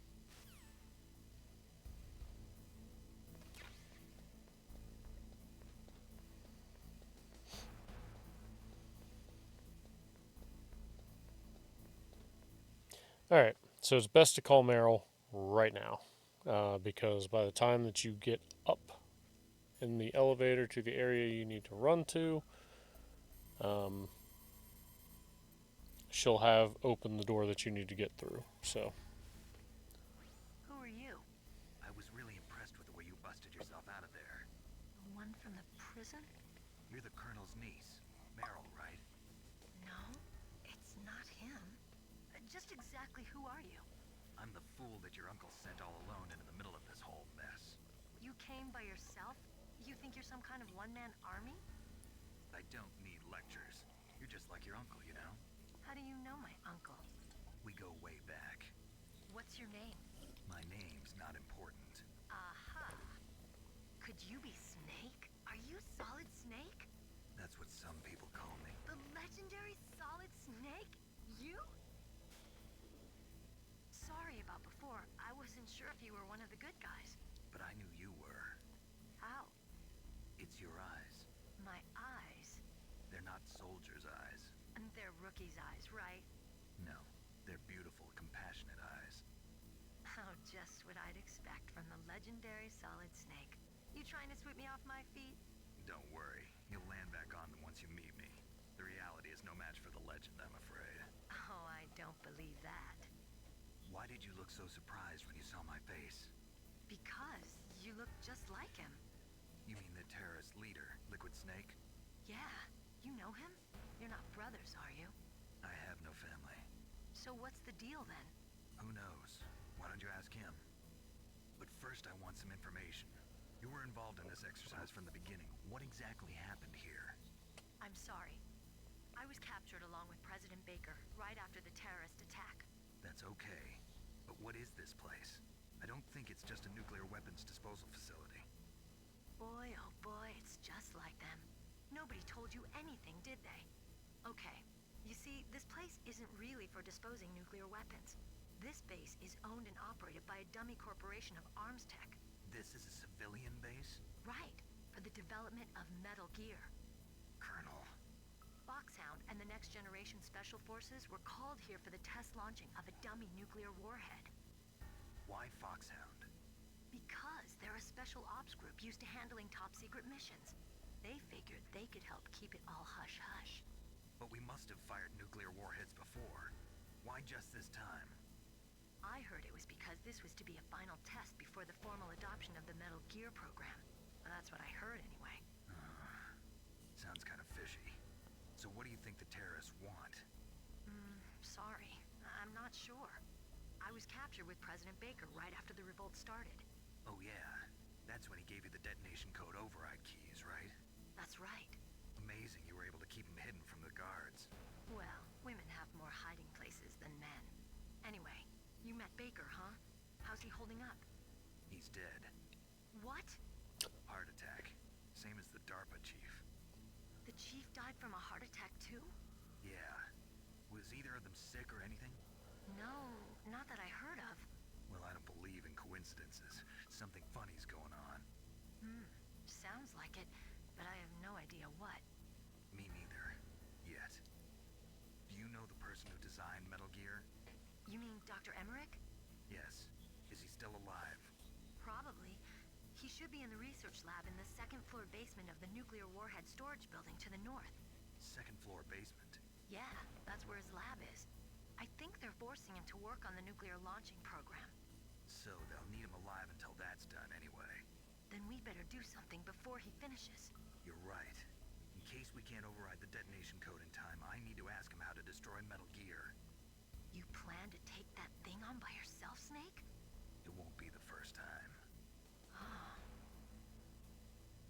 Alright, so it's best to call Meryl right now. Because by the time that you get up in the elevator to the area you need to run to, she'll have opened the door that you need to get through. So, Who are you? I was really impressed with the way you busted yourself out of there. The one from the prison? You're the Colonel's niece, Meryl, right? No, it's not him. Just exactly who are you? I'm the fool that your uncle sent all alone into the middle of this whole mess. You came by yourself? You think you're some kind of one-man army? I don't need lectures. You're just like your uncle, you know? How do you know my uncle? We go way back. What's your name? My name's not important. Aha. Could you be Snake? Are you Solid Snake? That's what some people call me. The legendary Solid Snake? You? Sorry about before. I wasn't sure if you were one of the good guys. But I knew you were. How? It's your eyes. My eyes? They're not soldiers' eyes. And they're rookie's eyes, right? No, they're beautiful, compassionate eyes. Oh, just what I'd expect from the legendary Solid Snake. You trying to sweep me off my feet? Don't worry, you'll land back on them once you meet me. The reality is no match for the legend, I'm afraid. Oh, I don't believe that. Why did you look so surprised when you saw my face? Because you look just like him. You mean the terrorist leader, Liquid Snake? Yeah, you know him? You're not brothers, are you? I have no family. So what's the deal then? Who knows? Why don't you ask him? But first I want some information. You were involved in this exercise from the beginning. What exactly happened here? I'm sorry. I was captured along with President Baker right after the terrorist attack. That's okay. But what is this place? I don't think it's just a nuclear weapons disposal facility. Boy, oh boy, it's just like them. Nobody told you anything, did they? Okay, you see, this place isn't really for disposing nuclear weapons. This base is owned and operated by a dummy corporation of arms tech. This is a civilian base? Right, for the development of Metal Gear. Colonel. Foxhound and the Next Generation Special Forces were called here for the test launching of a dummy nuclear warhead. Why Foxhound? Because they're a special ops group used to handling top-secret missions. They figured they could help keep it all hush-hush. But we must have fired nuclear warheads before. Why just this time? I heard it was because this was to be a final test before the formal adoption of the Metal Gear program. That's what I heard anyway. Sounds kind of fishy. So what do you think the terrorists want? Sorry, I'm not sure. I was captured with President Baker right after the revolt started. Oh yeah, that's when he gave you the detonation code override keys, right? That's right. Amazing you were able to keep them hidden from the guards. Well, women have more hiding places than men. Anyway, you met Baker, huh? How's he holding up? He's dead. What? Heart attack. Same as the DARPA chief. The chief died from a heart attack too? Yeah. Was either of them sick or anything? No, not that I heard of. Well, I don't believe in coincidences. Something funny's going on. Sounds like it, but I have no idea what. Me neither. Yet. Do you know the person who designed Metal Gear? You mean Dr. Emmerich? Yes. Is he still alive? Probably. He should be in the research lab in the second-floor basement of the nuclear warhead storage building to the north. Second floor basement? Yeah, that's where his lab is. I think they're forcing him to work on the nuclear launching program. So they'll need him alive until that's done anyway. Then we better do something before he finishes. You're right. In case we can't override the detonation code in time, I need to ask him how to destroy Metal Gear. You plan to take that thing on by yourself, Snake? It won't be the first time.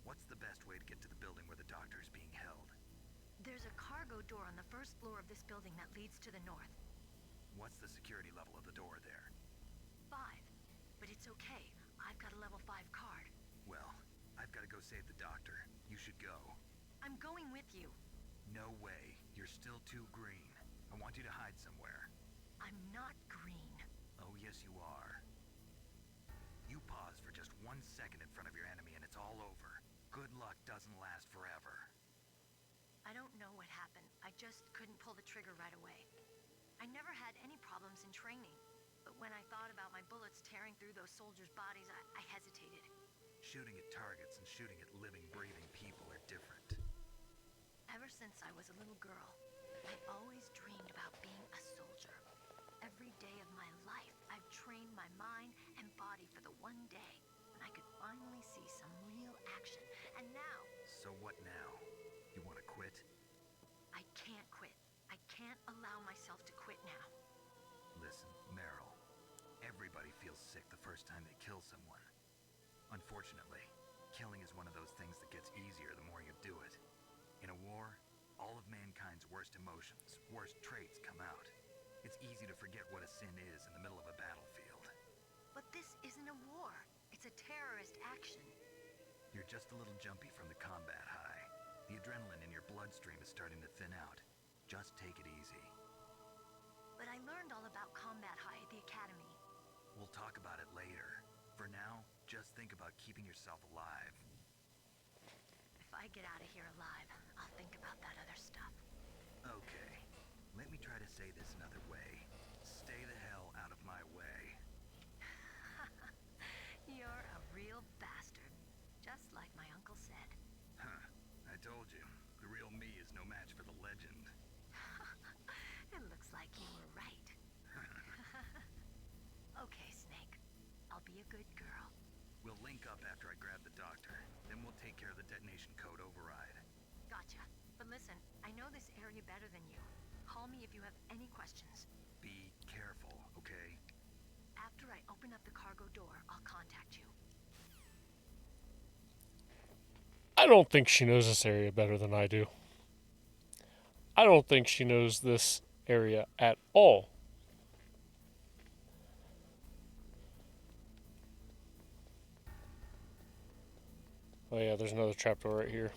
What's the best way to get to the building where the doctor is being held? There's a cargo door on the first floor of this building that leads to the north. What's the security level of the door there? 5. But it's okay. I've got a level 5 card. Well, I've got to go save the doctor. You should go. I'm going with you. No way. You're still too green. I want you to hide somewhere. I'm not green. Oh, yes you are. You pause for just 1 second in front of your enemy and it's all over. Good luck doesn't last forever. I don't know what happened. I just couldn't pull the trigger right away. I never had any problems in training, but when I thought about my bullets tearing through those soldiers' bodies, I hesitated. Shooting at targets and shooting at living, breathing people are different. Ever since I was a little girl, I always dreamed about being a soldier. Every day of my life, I've trained my mind and body for the one day when I could finally see some real action. And now... So what now? You want to quit? I can't quit. I can't allow myself to quit now. Listen, Meryl. Everybody feels sick the first time they kill someone. Unfortunately, killing is one of those things that gets easier the more you do it. In a war, all of mankind's worst emotions, worst traits come out. It's easy to forget what a sin is in the middle of a battlefield. But this isn't a war. It's a terrorist action. You're just a little jumpy from the combat high. The adrenaline in your bloodstream is starting to thin out. Just take it easy. But I learned all about combat high at the academy. We'll talk about it later. For now, just think about keeping yourself alive. If I get out of here alive, I'll think about that other stuff. Okay. Let me try to say this another way. Stay the hell out of my way. You're a real bastard. Just like my uncle said. Huh. I told you. The real me is no match for the legend. It looks like you were right. Okay, Snake. I'll be a good girl. We'll link up after I grab the doctor. Then we'll take care of the detonation code override. Gotcha. But listen, I know this area better than you. Call me if you have any questions. Be careful, okay? After I open up the cargo door, I'll contact you. I don't think she knows this area better than I do. I don't think she knows this area at all. Oh yeah, there's another trapdoor right here.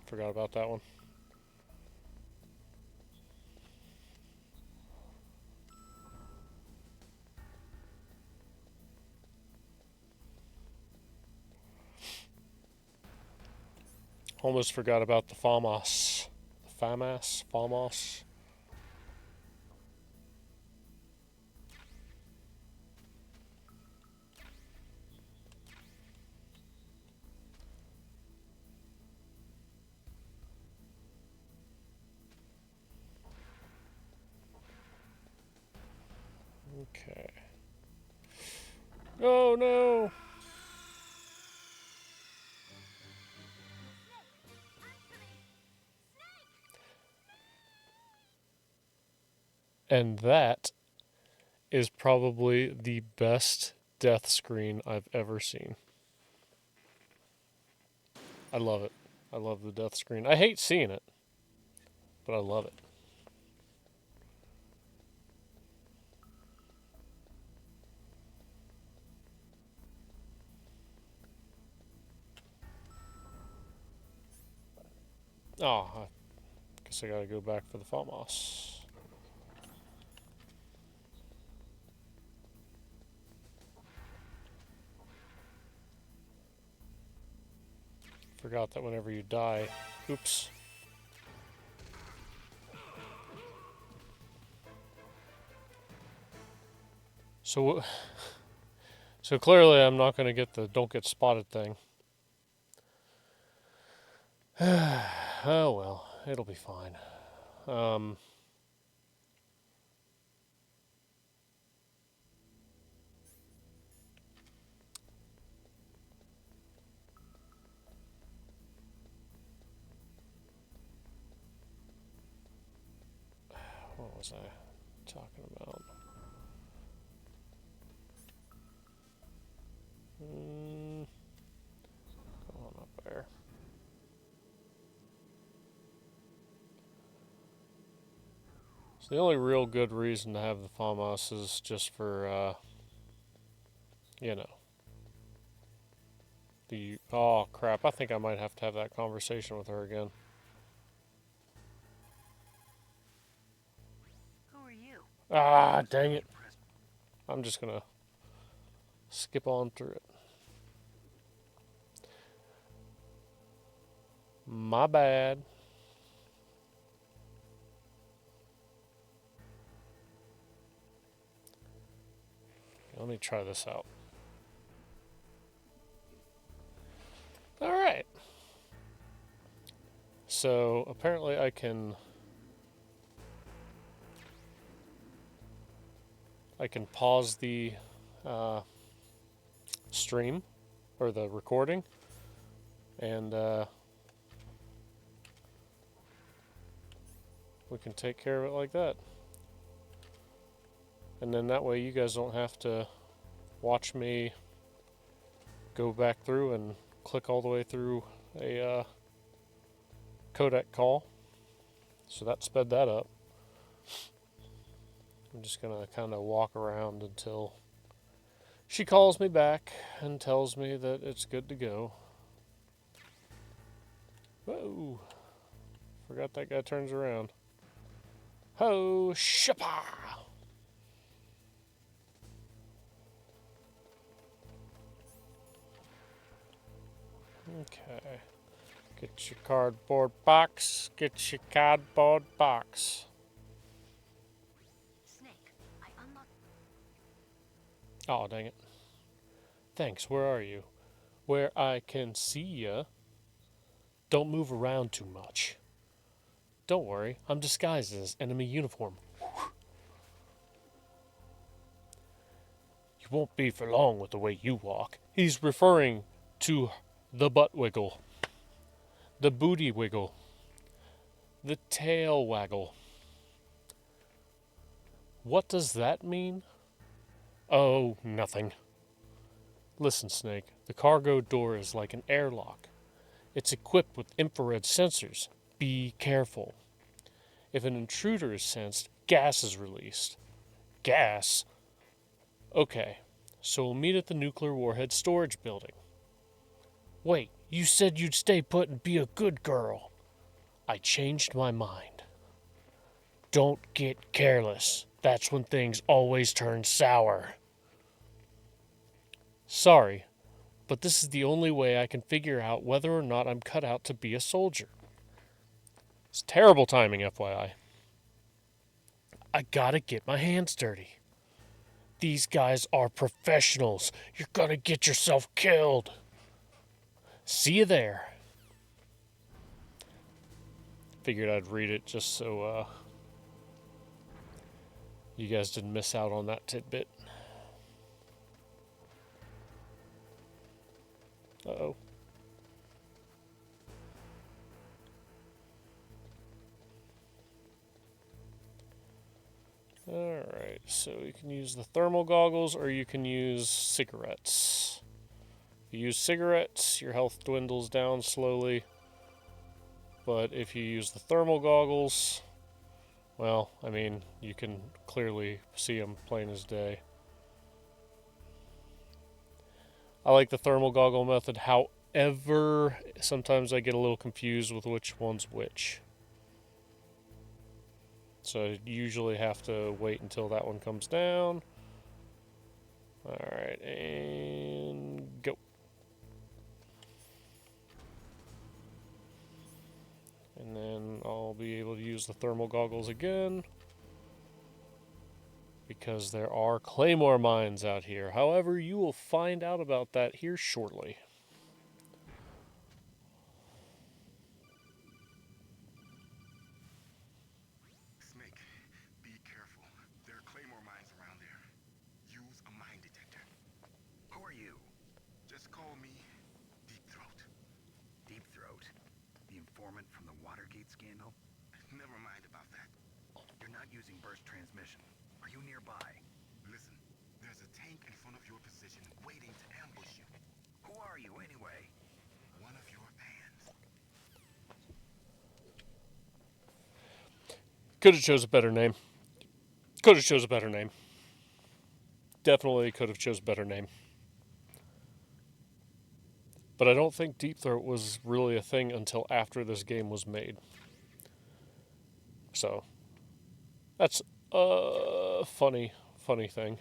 Forgot about that one. Almost forgot about the FAMAS. The FAMAS. Okay. Oh no! And that is probably the best death screen I've ever seen. I love it. I love the death screen. I hate seeing it, but I love it. Oh, I guess I gotta go back for the FAMAS. Forgot that whenever you die, oops. So clearly I'm not gonna get the don't get spotted thing. Oh well, it'll be fine. What was I talking about? Go on up there. So the only real good reason to have the FAMAS is just for, you know, oh crap, I think I might have to have that conversation with her again. Who are you? Ah, dang it. I'm just gonna skip on through it. My bad. Let me try this out. Alright. So apparently I can pause the stream or the recording and we can take care of it like that. And then that way you guys don't have to watch me go back through and click all the way through a codec call. So that sped that up. I'm just going to kind of walk around until she calls me back and tells me that it's good to go. Whoa. Forgot that guy turns around. Ho, shapa! Okay. Get your cardboard box. Get your cardboard box. Snake, I unlocked. Oh, dang it. Thanks, where are you? Where I can see ya. Don't move around too much. Don't worry, I'm disguised as enemy uniform. You won't be for long with the way you walk. He's referring to the butt wiggle, the booty wiggle, the tail waggle. What does that mean? Oh, nothing. Listen, Snake, the cargo door is like an airlock. It's equipped with infrared sensors. Be careful. If an intruder is sensed, gas is released. Gas? Okay, so we'll meet at the nuclear warhead storage building. Wait, you said you'd stay put and be a good girl. I changed my mind. Don't get careless. That's when things always turn sour. Sorry, but this is the only way I can figure out whether or not I'm cut out to be a soldier. It's terrible timing, FYI. I gotta get my hands dirty. These guys are professionals. You're gonna get yourself killed. See you there. Figured I'd read it just so you guys didn't miss out on that tidbit. Uh-oh. Alright, so you can use the thermal goggles or you can use cigarettes. If you use cigarettes, your health dwindles down slowly. But if you use the thermal goggles, well, I mean, you can clearly see them plain as day. I like the thermal goggle method, however, sometimes I get a little confused with which one's which. So I usually have to wait until that one comes down. Alright, and go. And then I'll be able to use the thermal goggles again, because there are claymore mines out here. However, you will find out about that here shortly. Snake, be careful. There are claymore mines around there. Use a mine detector. Who are you? Just call me Deep Throat. Deep Throat? The informant from the Watergate scandal? Never mind about that. You're not using burst transmission. Are you nearby? Listen, there's a tank in front of your position waiting to ambush you. Who are you anyway? One of your fans. Could have chose a better name. Could have chose a better name. Definitely could have chose a better name. But I don't think Deep Throat was really a thing until after this game was made. So, that's a funny thing.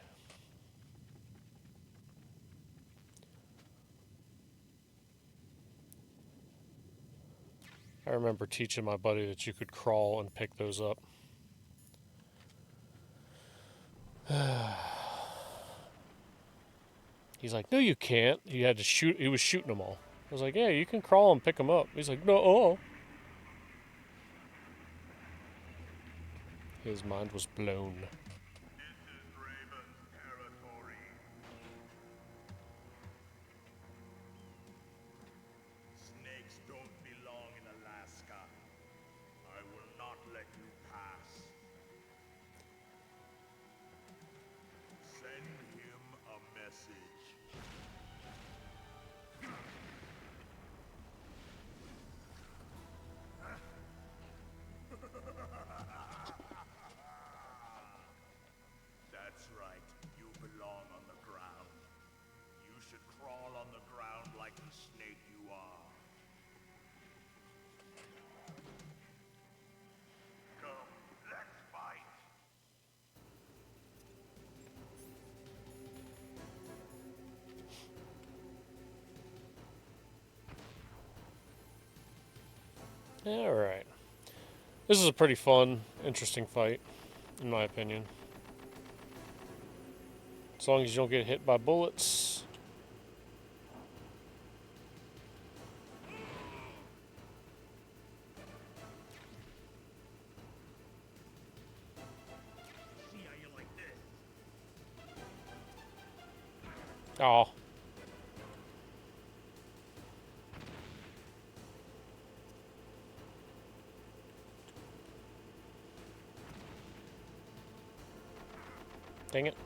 I remember teaching my buddy that you could crawl and pick those up. He's like, no, you can't. He had to shoot. He was shooting them all. I was like, yeah, you can crawl and pick them up. He's like, no. Oh. His mind was blown. This is Raven's territory. Snakes don't belong in Alaska. I will not let you pass. Send him a message. That's right. You belong on the ground. You should crawl on the ground like the snake you are. Come, let's fight. Alright. This is a pretty fun, interesting fight, in my opinion. As long as you don't get hit by bullets. See how you like this? Oh. Dang it.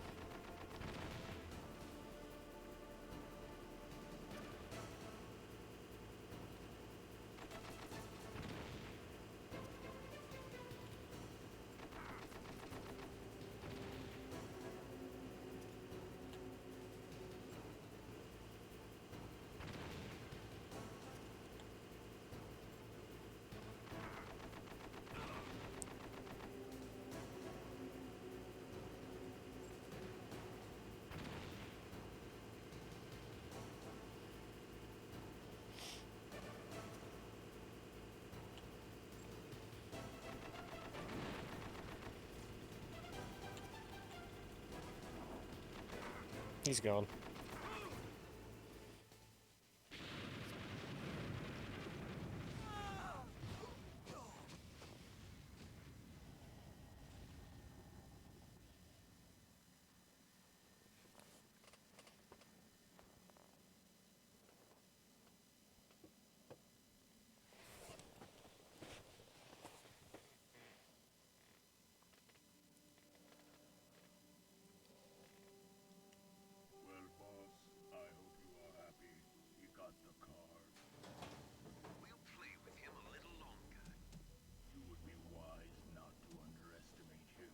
He's gone. Well, boss, I hope you are happy. He got the card. We'll play with him a little longer. You would be wise not to underestimate him.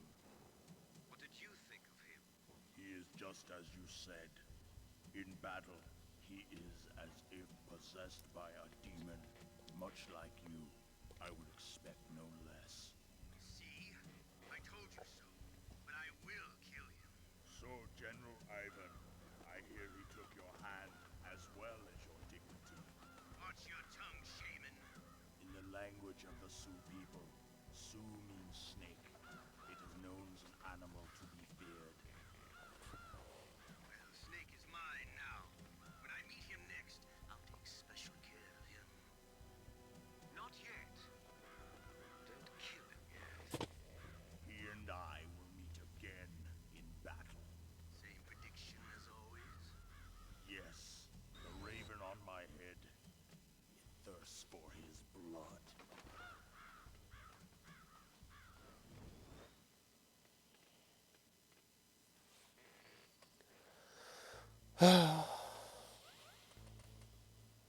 What did you think of him? He is just as you said. In battle, he is as if possessed by a demon. Much like you, I would expect no less. See? I told you so. But I will kill him. So, General Ivan, I hear he took your hand as well as your dignity. Watch your tongue, shaman. In the language of the Sioux people, Sioux means snake. It is known as an animal to be feared. Well, Snake is mine now. When I meet him next, I'll take special care of him. Not yet. Don't kill him yet. He and I will meet again in battle. Same prediction as always. Yes, the raven on my head. It thirsts for his blood.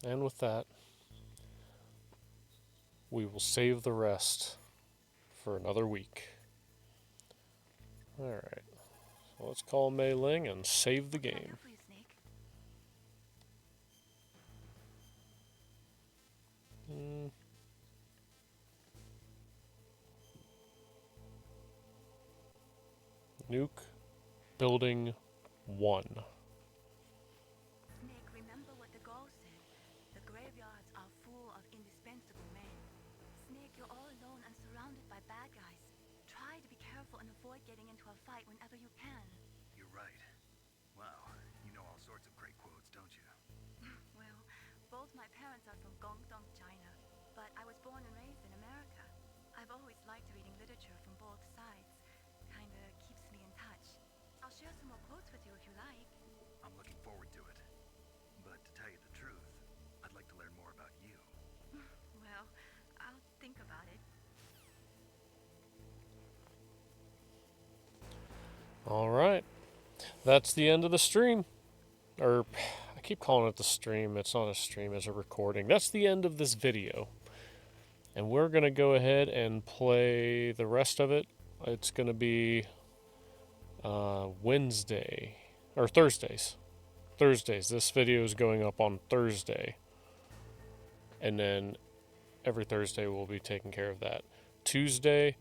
And with that, we will save the rest for another week. Alright. So let's call Mei Ling and save the What can I do game. for you, Snake? Nuke Building 1. Snake, remember what the girl said. The graveyards are full of indispensable men. Snake, you're all alone and surrounded by bad guys. Try to be careful and avoid getting into a fight whenever you can. You're right. Wow, you know all sorts of great quotes, don't you? Well, both my parents are from Guangdong, China, but I was born and raised in America. I've always liked reading literature from both sides. Kinda keeps me in touch. I'll share some more quotes with you if you like. I'm looking forward to it. But to tell you the truth, I'd like to learn more about you. Well, I'll think about it. Alright. That's the end of the stream. Or, I keep calling it the stream. It's not a stream, it's a recording. That's the end of this video. And we're going to go ahead and play the rest of it. It's going to be Wednesday. Or Thursdays. Thursdays. This video is going up on Thursday. And then every Thursday we'll be taking care of that. Tuesday,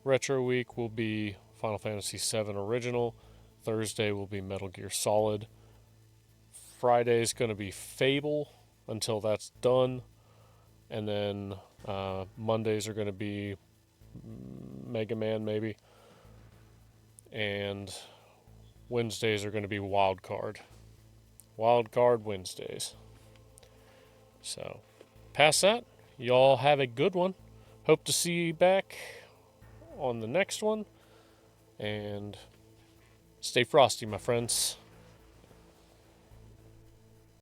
Retro Week will be Final Fantasy VII Original. Thursday will be Metal Gear Solid. Friday is going to be Fable until that's done. And then Mondays are going to be Mega Man, maybe. And Wednesdays are going to be Wild Card. Wild Card Wednesdays. So, past that, y'all have a good one. Hope to see you back on the next one. And stay frosty, my friends.